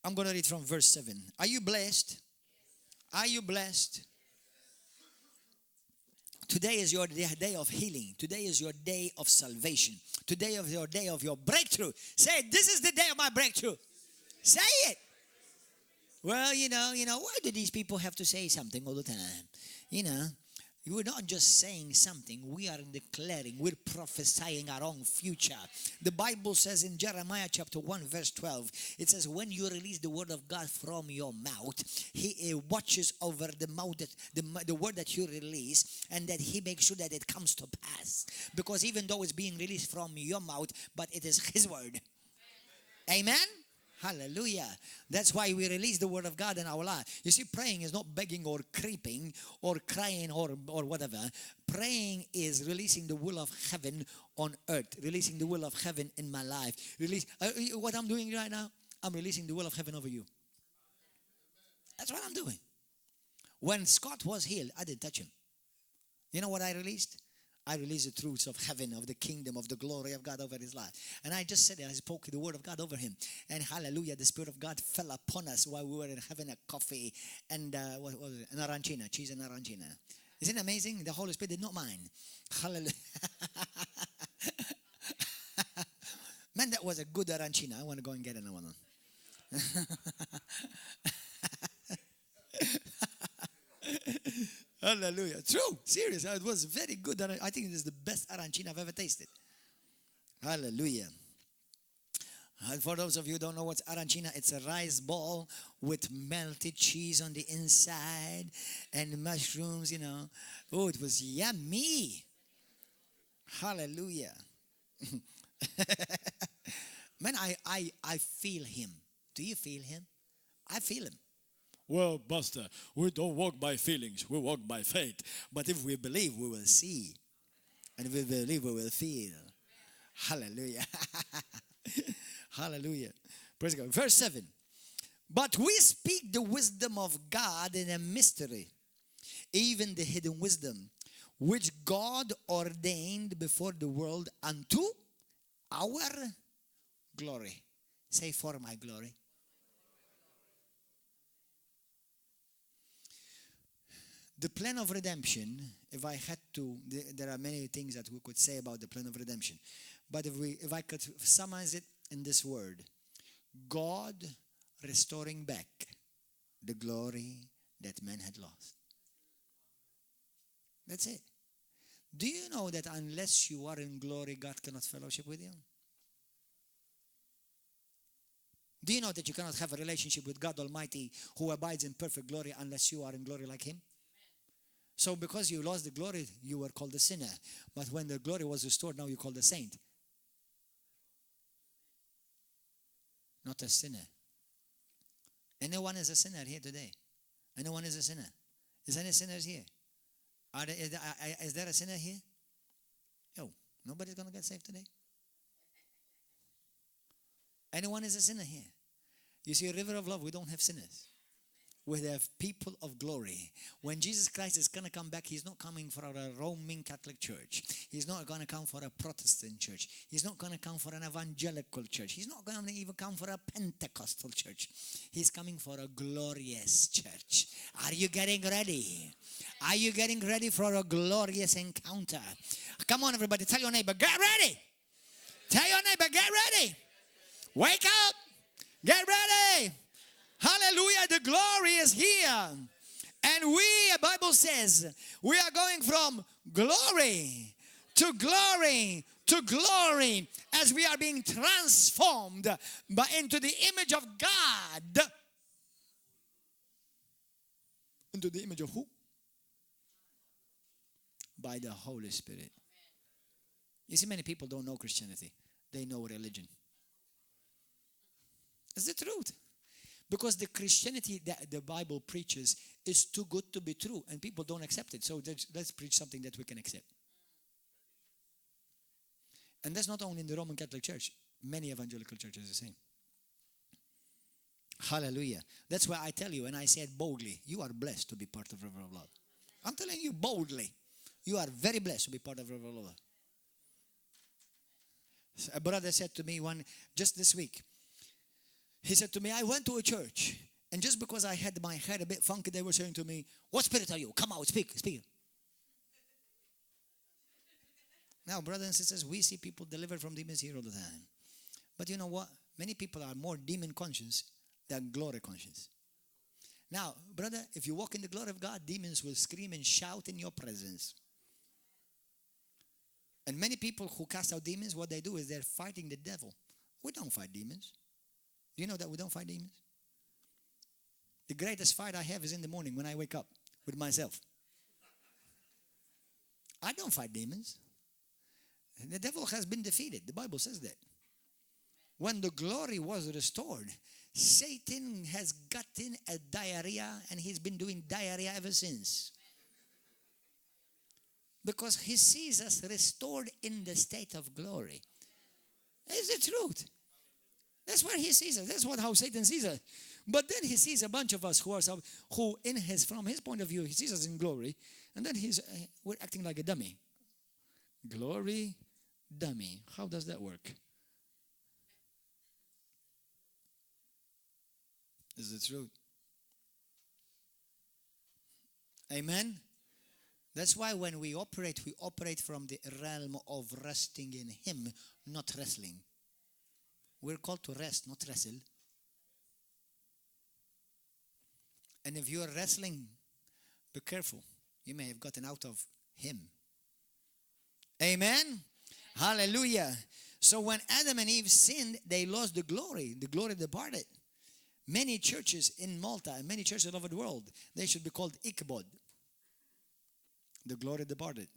I'm going to read from verse 7. Are you blessed? Are you blessed? Today is your day of healing. Today is your day of salvation. Today is your day of your breakthrough. Say it. This is the day of my breakthrough. Say it. Well, you know, why do these people have to say something all the time? You know, we're not just saying something. We are declaring, we're prophesying our own future. The Bible says in Jeremiah chapter 1, verse 12, it says, when you release the word of God from your mouth, he watches over the mouth, the word that you release, and that he makes sure that it comes to pass. Because even though it's being released from your mouth, but it is his word. Amen? Hallelujah. That's why we release the word of God in our life. You see, praying is not begging or creeping or crying or whatever. Praying is releasing the will of heaven on earth. Releasing the will of heaven in my life. What I'm doing right now, I'm releasing the will of heaven over you. That's what I'm doing. When Scott was healed, I didn't touch him. You know what I released? I released the truths of heaven, of the kingdom, of the glory of God over his life. And I just said it, I spoke the word of God over him. And hallelujah, the Spirit of God fell upon us while we were having a coffee and what was it? An arancina, cheese and arancina. Isn't it amazing? The Holy Spirit did not mind. Hallelujah. Man, that was a good arancina. I want to go and get another one. Hallelujah. True. Serious. It was very good. I think it is the best arancina I've ever tasted. Hallelujah. And for those of you who don't know what's arancina, it's a rice ball with melted cheese on the inside and mushrooms, you know. Oh, it was yummy. Hallelujah. Man, I feel him. Do you feel him? I feel him. Well, Pastor, we don't walk by feelings. We walk by faith. But if we believe, we will see. And if we believe, we will feel. Hallelujah. Hallelujah. Praise God. Verse 7. But we speak the wisdom of God in a mystery, even the hidden wisdom, which God ordained before the world unto our glory. Say, for my glory. The plan of redemption, if I had to, there are many things that we could say about the plan of redemption. But if I could summarize it in this word, God restoring back the glory that man had lost. That's it. Do you know that unless you are in glory, God cannot fellowship with you? Do you know that you cannot have a relationship with God Almighty who abides in perfect glory unless you are in glory like him? So because you lost the glory, you were called a sinner. But when the glory was restored, now you're called a saint. Not a sinner. Anyone is a sinner here today? Anyone is a sinner? Is any sinners here? Is there a sinner here? Yo, nobody's going to get saved today. Anyone is a sinner here? You see, a river of love, we don't have sinners. with the people of glory. When Jesus Christ is going to come back, he's not coming for a Roman Catholic church. He's not going to come for a Protestant church. He's not going to come for an evangelical church. He's not going to even come for a Pentecostal church. He's coming for a glorious church. Are you getting ready? Are you getting ready for a glorious encounter? Come on, everybody. Tell your neighbor, get ready. Tell your neighbor, get ready. Wake up. Get ready. Hallelujah, the glory is here. And the Bible says, we are going from glory to glory to glory as we are being transformed into the image of God. Into the image of who? By the Holy Spirit. You see, many people don't know Christianity. They know religion. It's the truth. Because the Christianity that the Bible preaches is too good to be true, and people don't accept it. So let's preach something that we can accept. And that's not only in the Roman Catholic Church. Many evangelical churches are the same. Hallelujah. That's why I tell you, and I say it boldly, you are blessed to be part of River of Love. I'm telling you boldly, you are very blessed to be part of River of Love. A brother said to me just this week, he said to me, I went to a church, and just because I had my head a bit funky, they were saying to me, what spirit are you? Come out, speak. Now, brothers and sisters, we see people delivered from demons here all the time. But you know what? Many people are more demon conscious than glory conscious. Now, brother, if you walk in the glory of God, demons will scream and shout in your presence. And many people who cast out demons, what they do is they're fighting the devil. We don't fight demons. Do you know that we don't fight demons? The greatest fight I have is in the morning when I wake up with myself. I don't fight demons. The devil has been defeated. The Bible says that. When the glory was restored, Satan has gotten a diarrhea, and he's been doing diarrhea ever since. Because he sees us restored in the state of glory. It's the truth. That's where he sees us. That's how Satan sees us. But then he sees a bunch of us who from his point of view, he sees us in glory, and then we're acting like a dummy. Glory, dummy. How does that work? Is the truth. Amen? That's why when we operate from the realm of resting in Him, not wrestling. We're called to rest, not wrestle. And if you're wrestling, be careful. You may have gotten out of Him. Amen? Hallelujah. So when Adam and Eve sinned, they lost the glory. The glory departed. Many churches in Malta and many churches all over the world, they should be called Ichabod. The glory departed.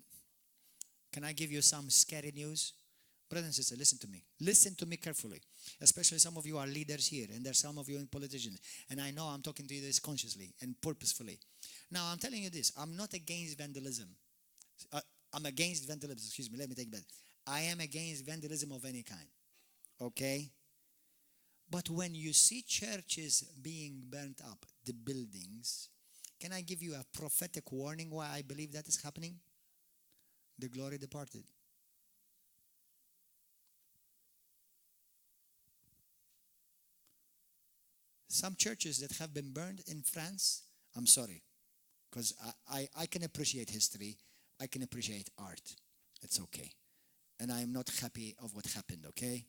Can I give you some scary news? Brothers and sisters, listen to me. Listen to me carefully. Especially some of you are leaders here, and there's some of you in politicians. And I know I'm talking to you this consciously and purposefully. Now, I'm telling you this. I'm not against vandalism. I'm against vandalism. Excuse me. Let me take that. I am against vandalism of any kind. Okay? But when you see churches being burnt up, the buildings, can I give you a prophetic warning why I believe that is happening? The glory departed. Some churches that have been burned in France, I'm sorry, because I can appreciate history, I can appreciate art. It's okay. And I am not happy of what happened, okay?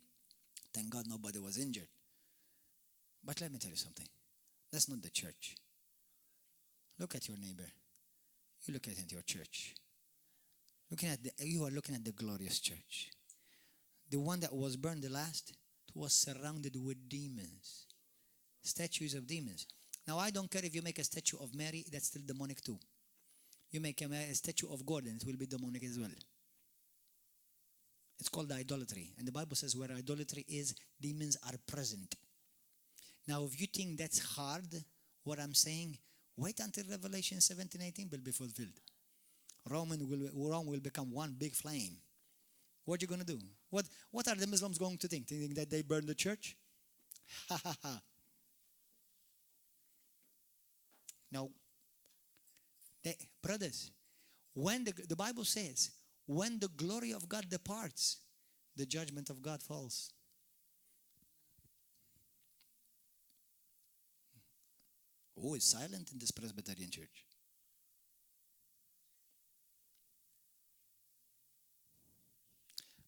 Thank God nobody was injured. But let me tell you something. That's not the church. Look at your neighbor. You look at your church. You are looking at the glorious church. The one that was burned the last was surrounded with demons. Statues of demons. Now, I don't care if you make a statue of Mary, that's still demonic too. You make a statue of God, and it will be demonic as well. It's called idolatry. And the Bible says where idolatry is, demons are present. Now, if you think that's hard, what I'm saying, wait until Revelation 17:18 will be fulfilled. Rome will become one big flame. What are you going to do? What are the Muslims going to think? Thinking that they burn the church? Ha ha ha. Now, brothers, when the Bible says, when the glory of God departs, the judgment of God falls. Oh, it's silent in this Presbyterian church.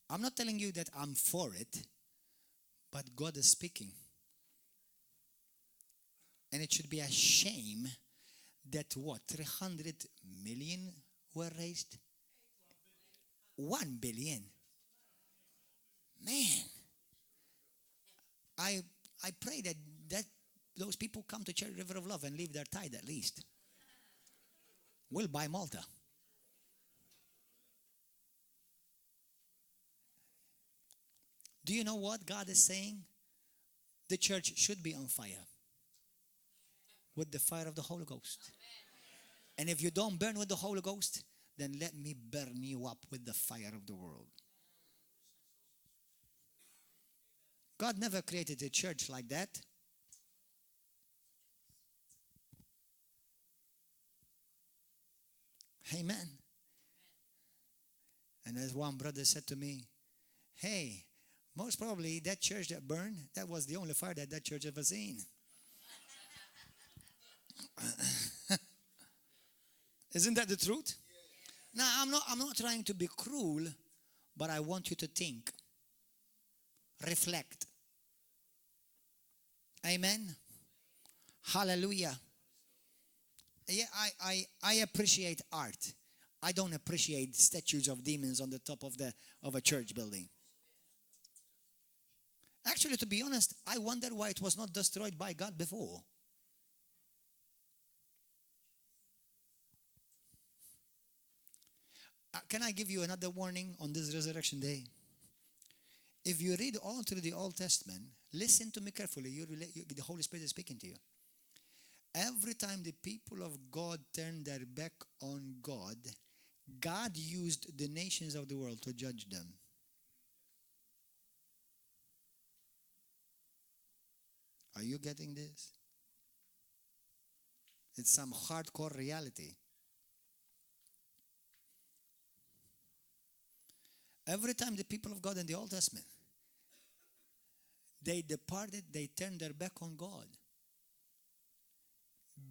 I'm not telling you that I'm for it, but God is speaking. And it should be a shame that 300 million were raised? 1 billion. Man. I pray that those people come to Church River of Love and leave their tithe at least. We'll buy Malta. Do you know what God is saying? The church should be on fire. With the fire of the Holy Ghost. And if you don't burn with the Holy Ghost, then let me burn you up with the fire of the world. God never created a church like that. Amen. And as one brother said to me, hey, most probably that church that burned, that was the only fire that church ever seen. Isn't that the truth? Now, I'm not trying to be cruel, but I want you to think. Reflect. Amen. Hallelujah. Yeah, I appreciate art. I don't appreciate statues of demons on the top of a church building. Actually, to be honest, I wonder why it was not destroyed by God before. Can I give you another warning on this resurrection day? If you read all through the Old Testament, listen to me carefully. The Holy Spirit is speaking to you. Every time the people of God turned their back on God, God used the nations of the world to judge them. Are you getting this? It's some hardcore reality. Every time the people of God in the Old Testament, they departed, they turned their back on God.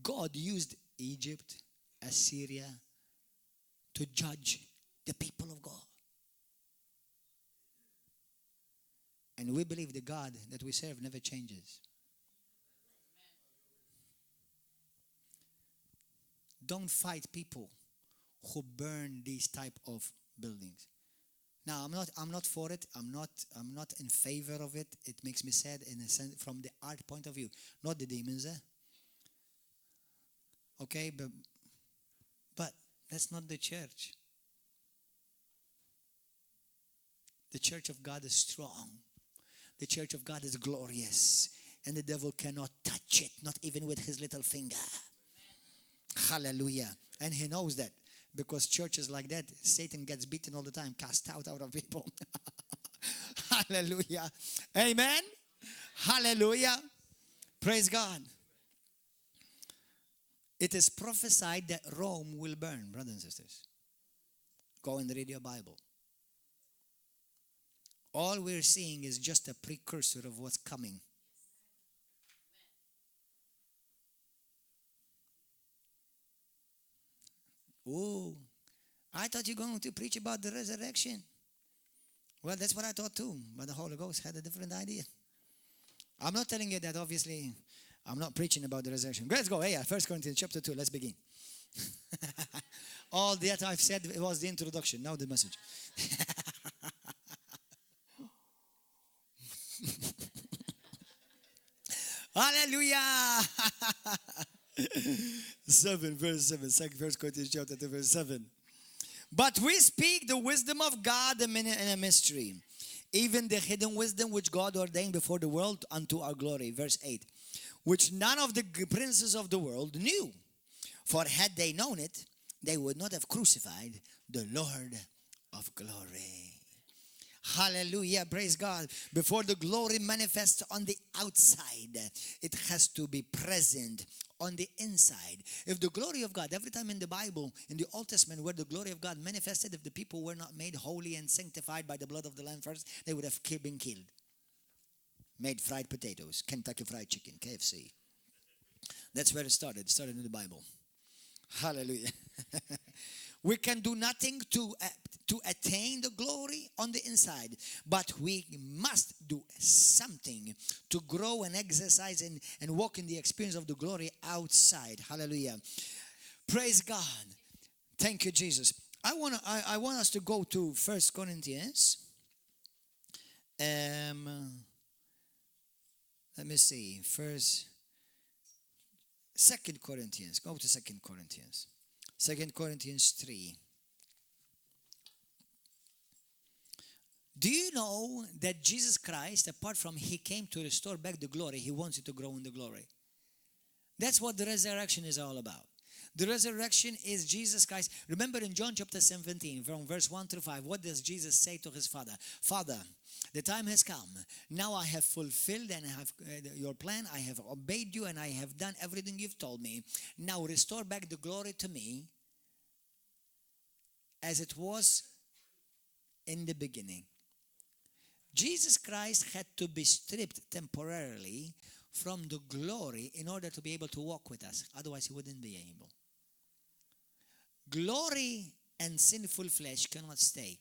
God used Egypt, Assyria to judge the people of God. And we believe the God that we serve never changes. Don't fight people who burn these type of buildings. Now, I'm not for it. I'm not in favor of it. It makes me sad in a sense from the art point of view, not the demons. Okay, but that's not the church. The church of God is strong. The church of God is glorious. And the devil cannot touch it, not even with his little finger. Hallelujah. And he knows that. Because churches like that, Satan gets beaten all the time, cast out of people. Hallelujah. Amen. Hallelujah. Praise God. It is prophesied that Rome will burn, brothers and sisters. Go and read your Bible. All we're seeing is just a precursor of what's coming. Oh, I thought you were going to preach about the resurrection. Well, that's what I thought too, but the Holy Ghost had a different idea. I'm not telling you that, obviously, I'm not preaching about the resurrection. Let's go. Hey, 1 Corinthians chapter 2, let's begin. All that I've said was the introduction, now the message. Hallelujah. 7, verse 7. 1 Corinthians chapter 2, verse 7. But we speak the wisdom of God in a mystery, even the hidden wisdom which God ordained before the world unto our glory. Verse 8. Which none of the princes of the world knew. For had they known it, they would not have crucified the Lord of glory. Hallelujah, praise God. Before the glory manifests on the outside, it has to be present on the inside. If the glory of God, every time in the Bible, in the Old Testament, where the glory of God manifested, if the people were not made holy and sanctified by the blood of the Lamb first, they would have been killed. Made fried potatoes, Kentucky Fried Chicken, KFC. That's where it started. It started in the Bible. Hallelujah. We can do nothing to attain the glory on the inside, but we must do something to grow and exercise and walk in the experience of the glory outside. Hallelujah. Praise God. Thank you, Jesus. I want us to go to 1 Corinthians. Let me see. 2 Corinthians. Go to 2 Corinthians. 2 Corinthians 3. Do you know that Jesus Christ, apart from He came to restore back the glory, He wants you to grow in the glory? That's what the resurrection is all about. The resurrection is Jesus Christ. Remember in John chapter 17, from verse 1 through 5, what does Jesus say to His Father? Father, the time has come. Now I have fulfilled and I have your plan. I have obeyed you and I have done everything you've told me. Now restore back the glory to me as it was in the beginning. Jesus Christ had to be stripped temporarily from the glory in order to be able to walk with us. Otherwise, He wouldn't be able. Glory and sinful flesh cannot stay.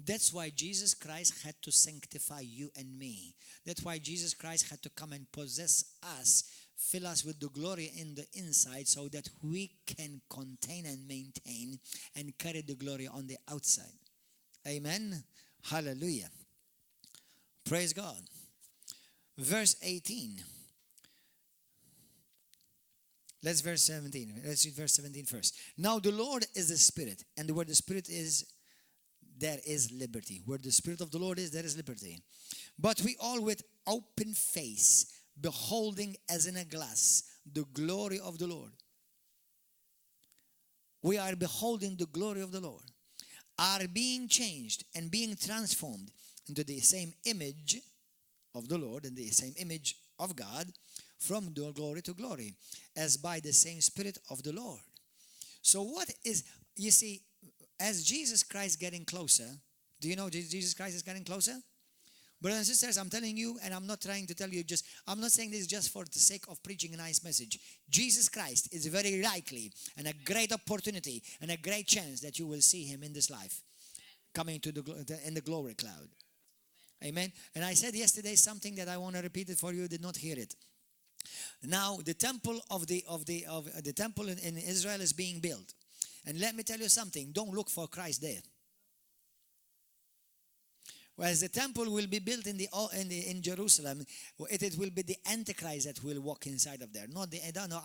That's why Jesus Christ had to sanctify you and me. That's why Jesus Christ had to come and possess us, fill us with the glory in the inside so that we can contain and maintain and carry the glory on the outside. Amen. Hallelujah. Praise God. Verse 18. Let's verse 17. Let's read verse 17 first. Now the Lord is the Spirit, and where the Spirit is, there is liberty. Where the Spirit of the Lord is, there is liberty. But we all with open face, beholding as in a glass the glory of the Lord. We are beholding the glory of the Lord, are being changed and being transformed into the same image of the Lord and the same image of God, from the glory to glory, as by the same Spirit of the Lord. So what is, you see, as Jesus Christ getting closer, do you know Jesus Christ is getting closer? Brothers and sisters, I'm telling you, and I'm not trying to tell you I'm not saying this just for the sake of preaching a nice message. Jesus Christ is very likely and a great opportunity and a great chance that you will see Him in this life, coming to in the glory cloud. Amen. And I said yesterday something that I want to repeat it for you, did not hear it. Now the temple the temple in Israel is being built. And let me tell you something, don't look for Christ there. Whereas the temple will be built in Jerusalem, it will be the Antichrist that will walk inside of there, not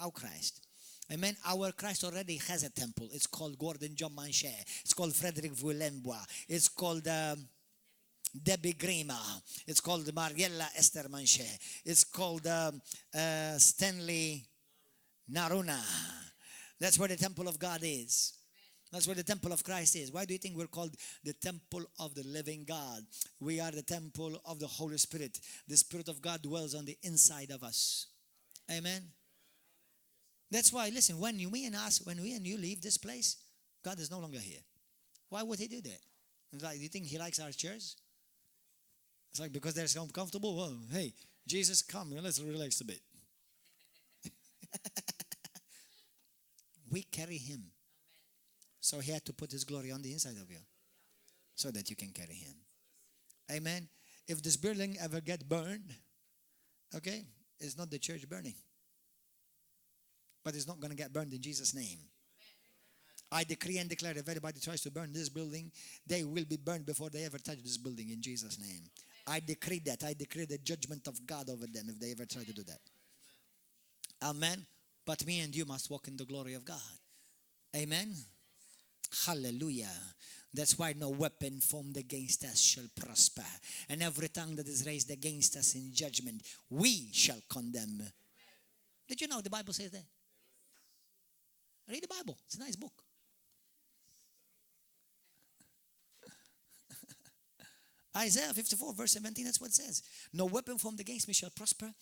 our Christ. Amen. Our Christ already has a temple. It's called Gordon John Manchè. It's called Frederick Vuelembwa. It's called Debbie Grima. It's called Mariella Esther Manchè. It's called Stanley Naruna. That's where the temple of God is. That's where the temple of Christ is. Why do you think we're called the temple of the living God? We are the temple of the Holy Spirit. The Spirit of God dwells on the inside of us. Amen. That's why, listen, when we and you leave this place, God is no longer here. Why would He do that? It's like, do you think He likes our chairs? It's like, because they're so comfortable. Well, hey, Jesus, come, let's relax a bit. We carry Him. So He had to put His glory on the inside of you so that you can carry Him. Amen. If this building ever get burned, okay, it's not the church burning. But it's not going to get burned in Jesus' name. I decree and declare if anybody tries to burn this building, they will be burned before they ever touch this building in Jesus' name. I decree that. I decree the judgment of God over them if they ever try to do that. Amen. But me and you must walk in the glory of God. Amen. Hallelujah. That's why no weapon formed against us shall prosper. And every tongue that is raised against us in judgment, we shall condemn. Did you know the Bible says that? Read the Bible. It's a nice book. Isaiah 54 verse 17, that's what it says. No weapon formed against me shall prosper.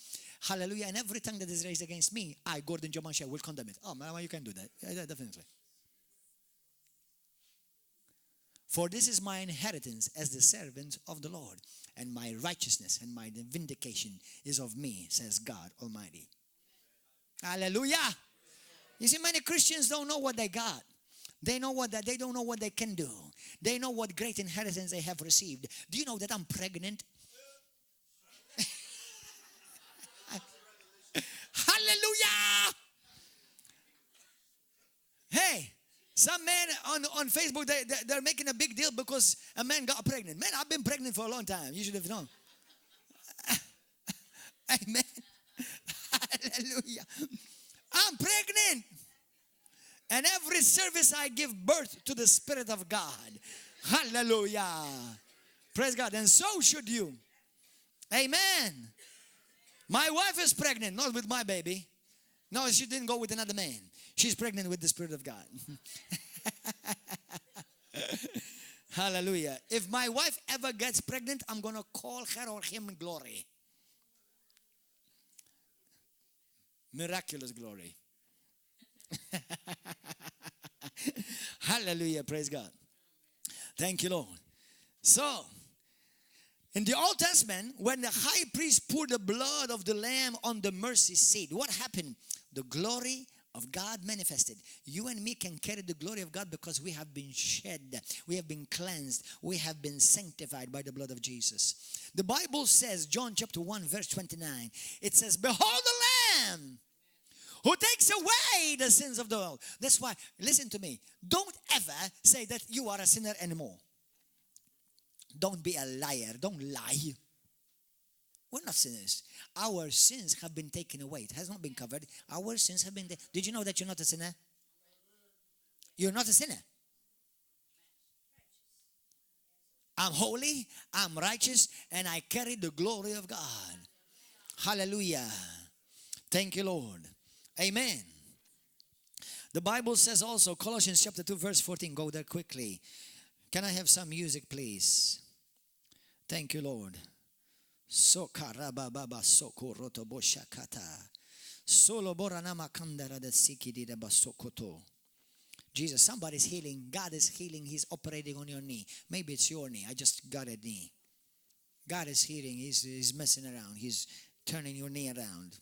Hallelujah. And every tongue that is raised against me, I, Gordon John Manchè, will condemn it. Oh, man, you can do that. Yeah, definitely. For this is my inheritance as the servant of the Lord, and my righteousness and my vindication is of me, says God Almighty. Hallelujah. You see, many Christians don't know what they got. They don't know what they can do. They know what great inheritance they have received. Do you know that I'm pregnant? Hallelujah. Hey, some men on Facebook, they're making a big deal because a man got pregnant. Man, I've been pregnant for a long time. You should have known. Amen. Hallelujah. I'm pregnant. And every service I give birth to the Spirit of God. Hallelujah. Praise God. And so should you. Amen. My wife is pregnant, not with my baby. No, she didn't go with another man. She's pregnant with the Spirit of God. Hallelujah. If my wife ever gets pregnant, I'm going to call her or him glory. Miraculous glory. Hallelujah. Praise God. Thank you, Lord. So, in the Old Testament, when the high priest poured the blood of the lamb on the mercy seat, what happened? The glory of God manifested. You and me can carry the glory of God because we have been shed, we have been cleansed, we have been sanctified by the blood of Jesus. The Bible says, John chapter 1 verse 29, it says, behold the Lamb who takes away the sins of the world. That's why, listen to me, don't ever say that you are a sinner anymore. Don't be a liar. Don't lie. We're not sinners. Our sins have been taken away. It has not been covered. Our sins have been... Did you know that you're not a sinner? You're not a sinner. I'm holy, I'm righteous, and I carry the glory of God. Hallelujah. Thank you, Lord. Amen. The Bible says also, Colossians chapter 2, verse 14. Go there quickly. Can I have some music, please? Thank you, Lord. Sokarababa sokoroto boshakata. Solo boranama kandara de sikidi de basokoto. Jesus, somebody's healing. God is healing. He's operating on your knee. Maybe it's your knee. I just got a knee. God is healing. He's messing around. He's turning your knee around.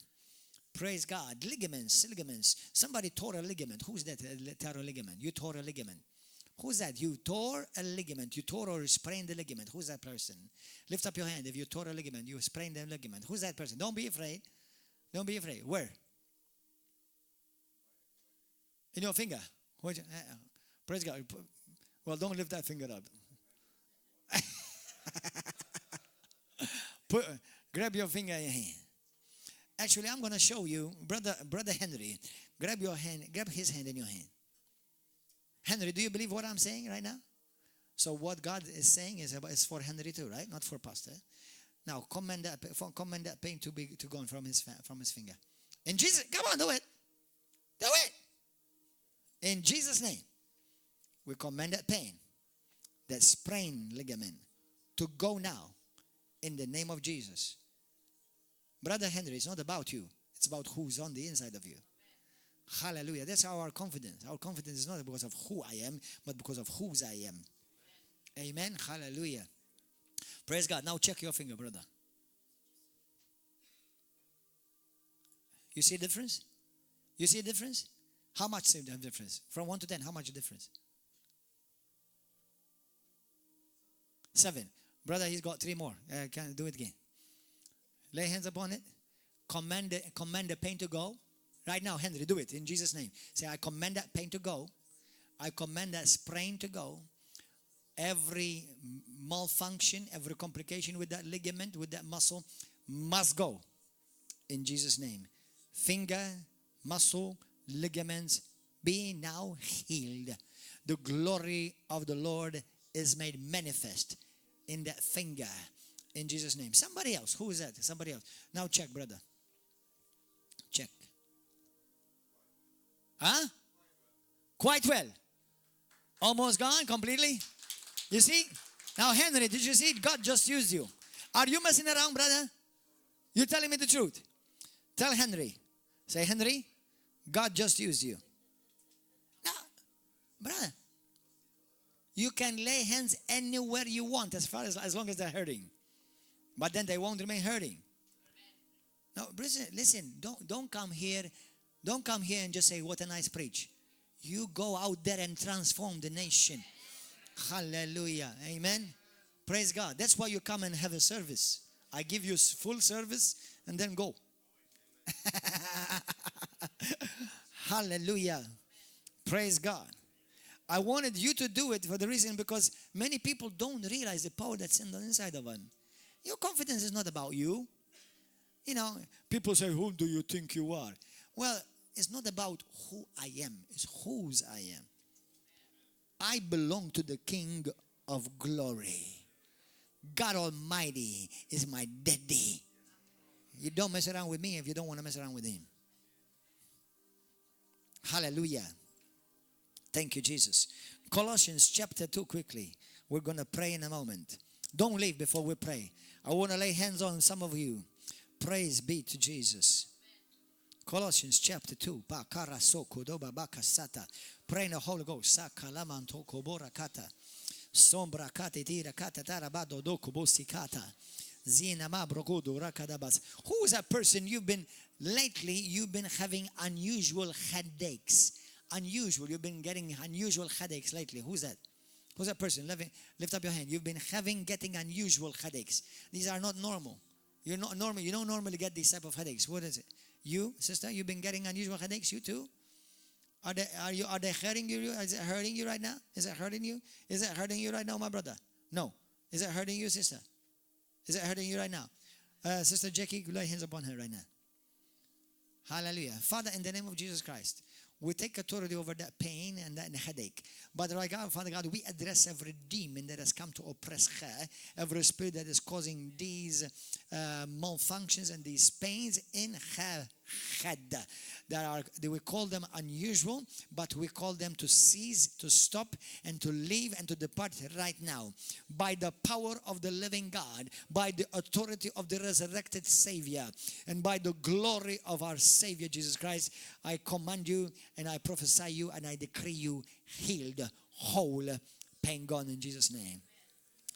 Praise God. Ligaments. Somebody tore a ligament. Who's that? Tore a ligament. You tore a ligament. Who's that? You tore a ligament. You tore or sprained the ligament. Who's that person? Lift up your hand if you tore a ligament. You sprained the ligament. Who's that person? Don't be afraid. Don't be afraid. Where? In your finger. Praise God. Well, don't lift that finger up. Grab your finger in your hand. Actually, I'm going to show you, Brother Henry. Grab his hand in your hand. Henry, do you believe what I'm saying right now? So what God is saying is for Henry too, right? Not for Pastor. Now command that pain to be gone from his finger. In Jesus, come on, do it. Do it. In Jesus' name, we command that pain, that sprained ligament, to go now. In the name of Jesus. Brother Henry, it's not about you. It's about who's on the inside of you. Hallelujah. That's our confidence. Our confidence is not because of who I am, but because of whose I am. Amen. Hallelujah. Praise God. Now check your finger, brother. You see a difference? You see a difference? How much is the difference? From 1 to 10, how much difference? 7. Brother, he's got 3 more. Can I do it again? Lay hands upon it. Command the pain to go. Right now, Henry, do it in Jesus' name. Say, I command that pain to go. I command that sprain to go. Every malfunction, every complication with that ligament, with that muscle, must go. In Jesus' name. Finger, muscle, ligaments, be now healed. The glory of the Lord is made manifest in that finger. In Jesus' name. Somebody else. Who is that? Somebody else. Now check, brother. Check. Huh? Quite well. Almost gone completely. You see? Now, Henry, did you see it? God just used you. Are you messing around, brother? You're telling me the truth. Tell Henry. Say, Henry, God just used you. Now, brother, you can lay hands anywhere you want as long as they're hurting. But then they won't remain hurting. Now, listen, don't come here and just say, what a nice preach. You go out there and transform the nation. Hallelujah. Amen. Praise God. That's why you come and have a service. I give you full service and then go. Hallelujah. Praise God. I wanted you to do it for the reason because many people don't realize the power that's in the inside of them. Your confidence is not about you. You know, people say, who do you think you are? Well, it's not about who I am. It's whose I am. I belong to the King of glory. God Almighty is my daddy. You don't mess around with me if you don't want to mess around with him. Hallelujah. Thank you, Jesus. Colossians chapter 2 quickly. We're going to pray in a moment. Don't leave before we pray. I want to lay hands on some of you. Praise be to Jesus. Colossians chapter 2. Pray in the Holy Ghost. Who is that person you've been having unusual headaches? Unusual. You've been getting unusual headaches lately. Who's that? Who's that person? Lift up your hand. You've been getting unusual headaches. These are not normal. You're not normal. You don't normally get these type of headaches. What is it? You, sister, you've been getting unusual headaches. You too. Are they hurting you? Is it hurting you right now? Is it hurting you? Is it hurting you right now, my brother? No. Is it hurting you, sister? Is it hurting you right now? Sister Jackie, lay hands upon her right now. Hallelujah. Father, in the name of Jesus Christ, we take authority over that pain and that headache. But right now, Father God, we address every demon that has come to oppress her, every spirit that is causing these malfunctions and these pains in her head. We call them unusual, but we call them to cease, to stop, and to leave and to depart right now. By the power of the living God, by the authority of the resurrected Savior, and by the glory of our Savior Jesus Christ, I command you and I prophesy you and I decree you healed, whole, pain gone in Jesus' name.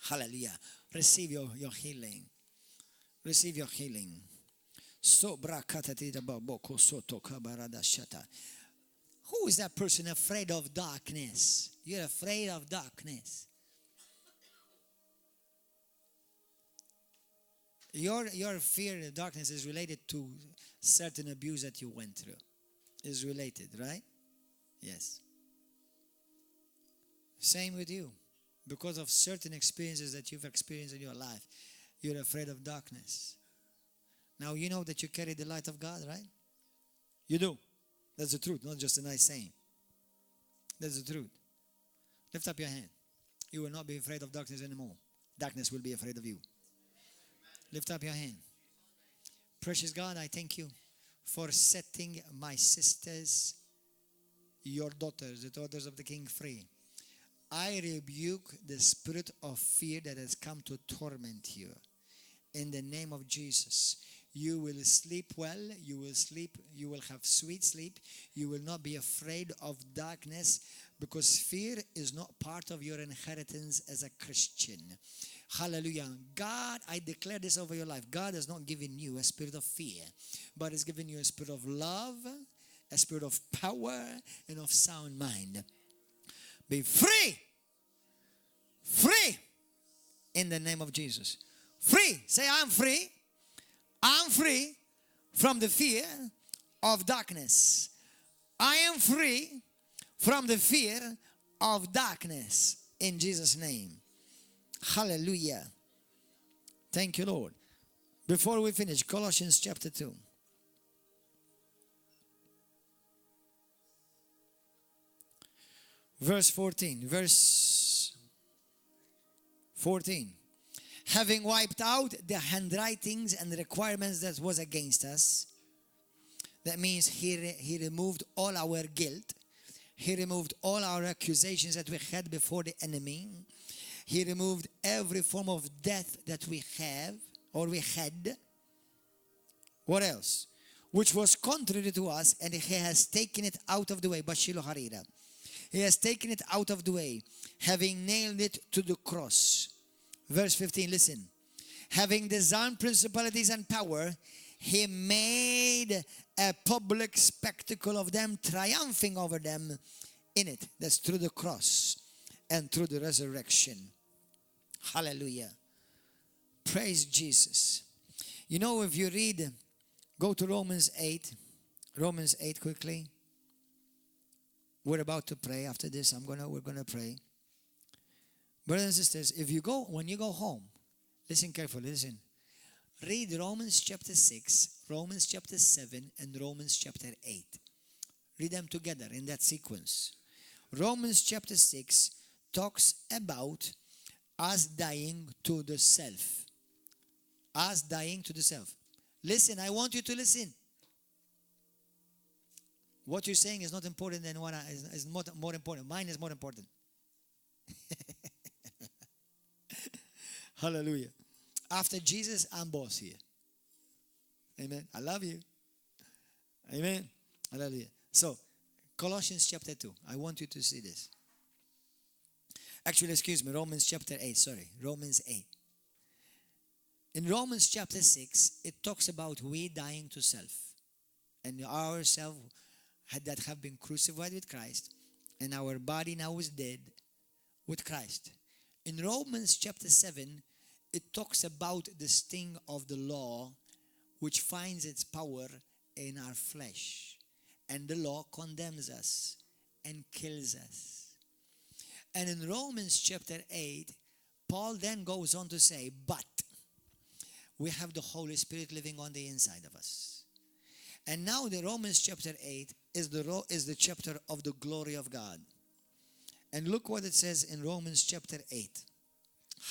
Hallelujah. Receive your healing. Receive your healing. Who is that person afraid of darkness? You're afraid of darkness. Your fear of darkness is related to certain abuse that you went through. Is related, right? Yes. Same with you. Because of certain experiences that you've experienced in your life, you're afraid of darkness. Now, you know that you carry the light of God, right? You do. That's the truth, not just a nice saying. That's the truth. Lift up your hand. You will not be afraid of darkness anymore. Darkness will be afraid of you. Lift up your hand. Precious God, I thank you for setting my sisters, your daughters, the daughters of the King, free. I rebuke the spirit of fear that has come to torment you. In the name of Jesus, you will sleep well, you will have sweet sleep, you will not be afraid of darkness, because fear is not part of your inheritance as a Christian. Hallelujah. God, I declare this over your life. God has not given you a spirit of fear, but has given you a spirit of love, a spirit of power, and of sound mind. Be free. Free. In the name of Jesus. Free. Say, I'm free. I'm free from the fear of darkness. I am free from the fear of darkness. In Jesus' name. Hallelujah. Thank you, Lord. Before we finish, Colossians chapter 2. Verse 14. Having wiped out the handwritings and the requirements that was against us. That means he removed all our guilt. He removed all our accusations that we had before the enemy. He removed every form of death that we have or we had. What else? Which was contrary to us, and he has taken it out of the way. Bashilu harira. He has taken it out of the way, having nailed it to the cross. Verse 15, listen. Having disarmed principalities and power, he made a public spectacle of them, triumphing over them in it. That's through the cross and through the resurrection. Hallelujah. Praise Jesus. You know, if you read, go to Romans 8. Romans 8 quickly. We're about to pray. After this, we're gonna pray. Brothers and sisters, when you go home, listen carefully, listen. Read Romans chapter 6, Romans chapter 7, and Romans chapter 8. Read them together in that sequence. Romans chapter 6 talks about us dying to the self. Us dying to the self. Listen, I want you to listen. What you're saying is not important than what is more important. Mine is more important. Hallelujah. After Jesus, I'm boss here. Amen. I love you. Amen. Hallelujah. So, Colossians chapter 2. I want you to see this. Actually, excuse me, Romans chapter 8. Sorry, Romans 8. In Romans chapter 6, it talks about we dying to self. And ourselves that have been crucified with Christ. And our body now is dead with Christ. In Romans chapter 7, it talks about the sting of the law, which finds its power in our flesh. And the law condemns us and kills us. And in Romans chapter 8, Paul then goes on to say, but we have the Holy Spirit living on the inside of us. And now the Romans chapter 8 is the chapter of the glory of God. And look what it says in Romans chapter 8.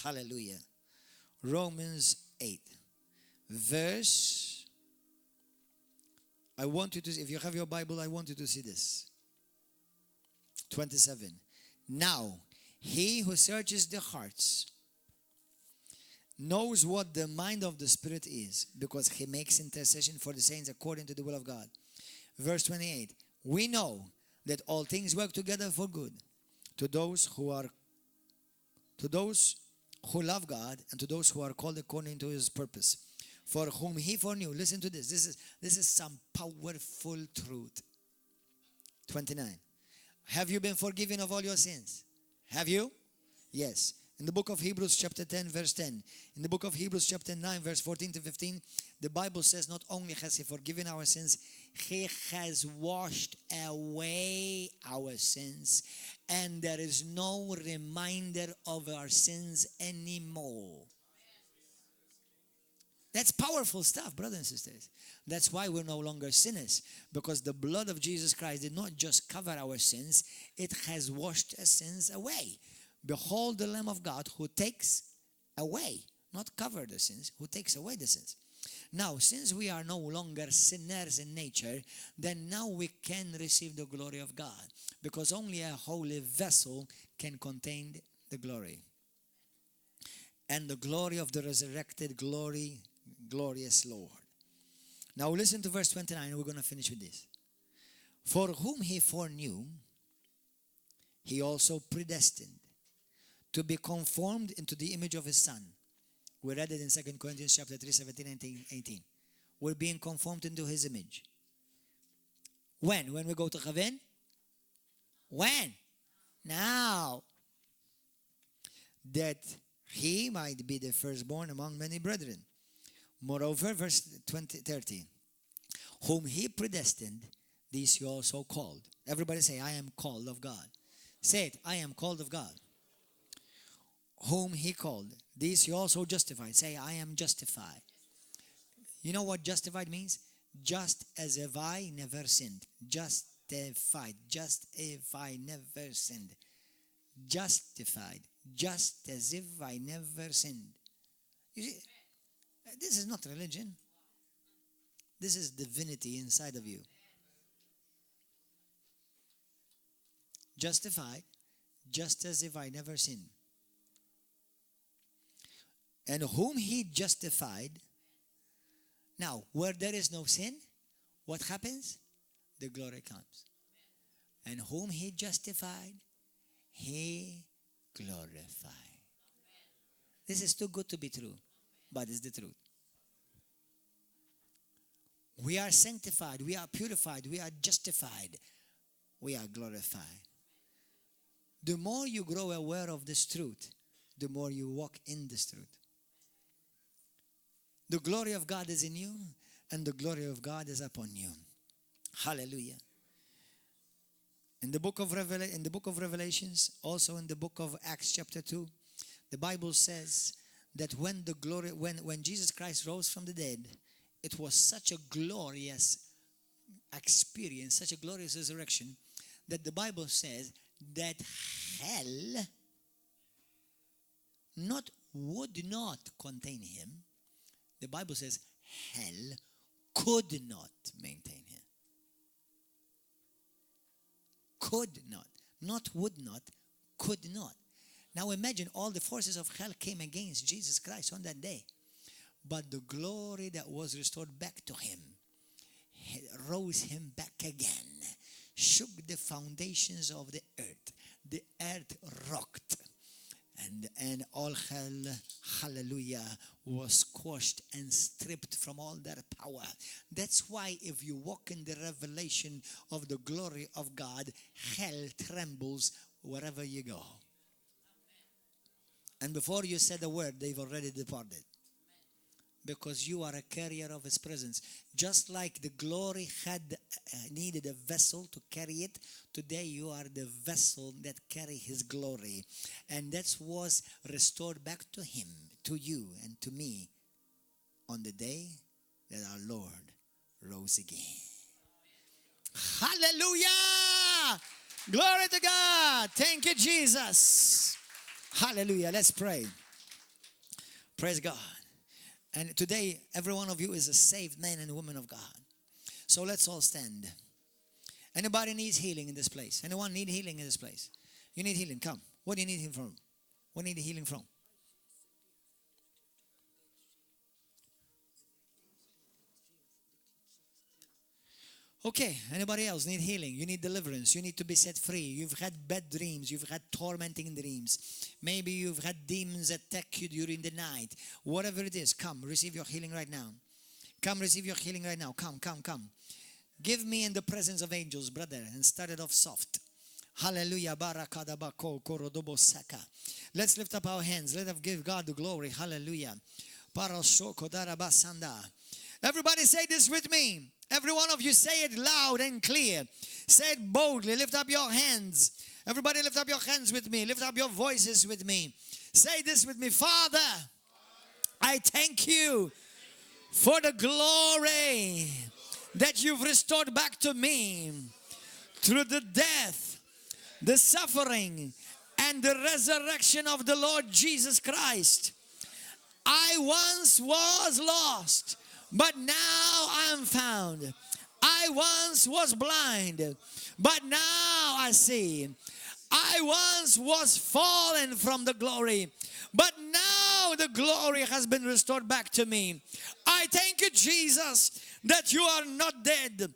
Hallelujah. Romans 8. Verse, I want you to see, if you have your Bible, I want you to see this. 27. Now, he who searches the hearts knows what the mind of the Spirit is, because he makes intercession for the saints according to the will of God. Verse 28. We know that all things work together for good to those who love God and to those who are called according to his purpose. For whom he foreknew. Listen to this. This is some powerful truth. 29. Have you been forgiven of all your sins? Have you? Yes. In the book of Hebrews chapter 10 verse 10. In the book of Hebrews chapter 9 verse 14 to 15. The Bible says not only has he forgiven our sins, he has washed away our sins. And there is no reminder of our sins anymore. That's powerful stuff, brothers and sisters. That's why we're no longer sinners. Because the blood of Jesus Christ did not just cover our sins, it has washed our sins away. Behold the Lamb of God who takes away, not cover the sins, who takes away the sins. Now, since we are no longer sinners in nature, then now we can receive the glory of God. Because only a holy vessel can contain the glory. And the glory of the resurrected glorious Lord. Now listen to verse 29 and we're going to finish with this. For whom he foreknew, he also predestined to be conformed into the image of his Son. We read it in 2 Corinthians chapter 3, 17 and 18. We're being conformed into his image. When? When we go to heaven? When? Now. That he might be the firstborn among many brethren. Moreover, verse 30. Whom he predestined, these he also called. Everybody say, I am called of God. Say it, I am called of God. Whom he called, these he also justified. Say, I am justified. You know what justified means? Just as if I never sinned. Justified. Just if I never sinned. Justified. Just as if I never sinned. You see, this is not religion. This is divinity inside of you. Justified, just as if I never sinned. And whom he justified. Now, where there is no sin, what happens? The glory comes. And whom he justified, he glorified. This is too good to be true, but it's the truth. We are sanctified, we are purified, we are justified, we are glorified. The more you grow aware of this truth, the more you walk in this truth. The glory of God is in you, and the glory of God is upon you. Hallelujah. In the book of Revelations, also in the book of Acts chapter 2, the Bible says that when Jesus Christ rose from the dead, it was such a glorious experience, such a glorious resurrection, that the Bible says that hell would not contain him. The Bible says hell could not maintain him. Could not. Not would not, could not. Now imagine all the forces of hell came against Jesus Christ on that day. But the glory that was restored back to him rose him back again, shook the foundations of the earth. The earth rocked. And all hell, hallelujah, was squashed and stripped from all their power. That's why if you walk in the revelation of the glory of God, hell trembles wherever you go. And before you said a word, they've already departed. Because you are a carrier of his presence. Just like the glory had needed a vessel to carry it, today you are the vessel that carry his glory. And that was restored back to him, to you and to me on the day that our Lord rose again. Hallelujah! Glory to God. Thank you, Jesus. Hallelujah. Let's pray. Praise God. And today, every one of you is a saved man and woman of God. So let's all stand. Anybody needs healing in this place? Anyone need healing in this place? You need healing, come. What do you need healing from? What do you need healing from? Okay, anybody else need healing? You need deliverance. You need to be set free. You've had bad dreams. You've had tormenting dreams. Maybe you've had demons attack you during the night. Whatever it is, come, receive your healing right now. Come, receive your healing right now. Come, come, come. Give me in the presence of angels, brother, and start it off soft. Hallelujah. Let's lift up our hands. Let us give God the glory. Hallelujah. Everybody say this with me. Every one of you say it loud and clear. Say it boldly. Lift up your hands. Everybody lift up your hands with me. Lift up your voices with me. Say this with me. Father, I thank you for the glory that you've restored back to me through the death, the suffering, and the resurrection of the Lord Jesus Christ. I once was lost, but now I'm found. I once was blind, but now I see. I once was fallen from the glory, but now the glory has been restored back to me. I thank you, Jesus, that you are not dead.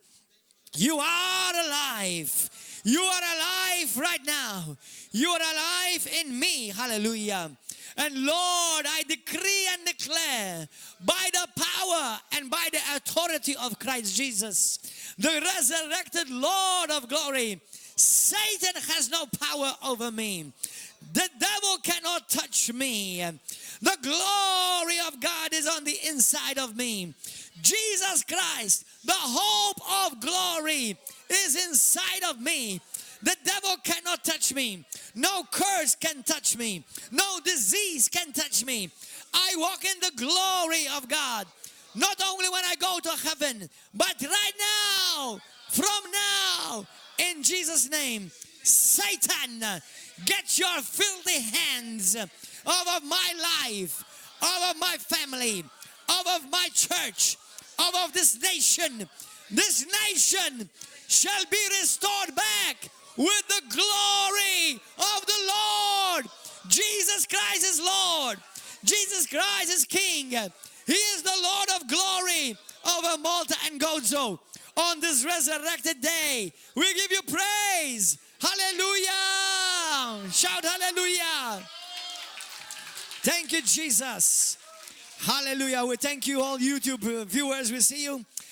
You are alive. You are alive right now. You are alive in me. Hallelujah. And Lord, I decree and declare by the power and by the authority of Christ Jesus, the resurrected Lord of glory, Satan has no power over me. The devil cannot touch me. The glory of God is on the inside of me. Jesus Christ, the hope of glory, is inside of me. The devil cannot touch me. No curse can touch me. No disease can touch me. I walk in the glory of God. Not only when I go to heaven, but right now, from now, in Jesus' name, Satan, get your filthy hands off of my life, off of my family, off of my church, off of this nation. This nation shall be restored back with the glory of the Lord. Jesus Christ is Lord. Jesus Christ is King. He is the Lord of glory over Malta and Gozo. On this resurrected day, we give you praise. Hallelujah. Shout hallelujah. Thank you, Jesus. Hallelujah. We thank you all YouTube viewers. We see you.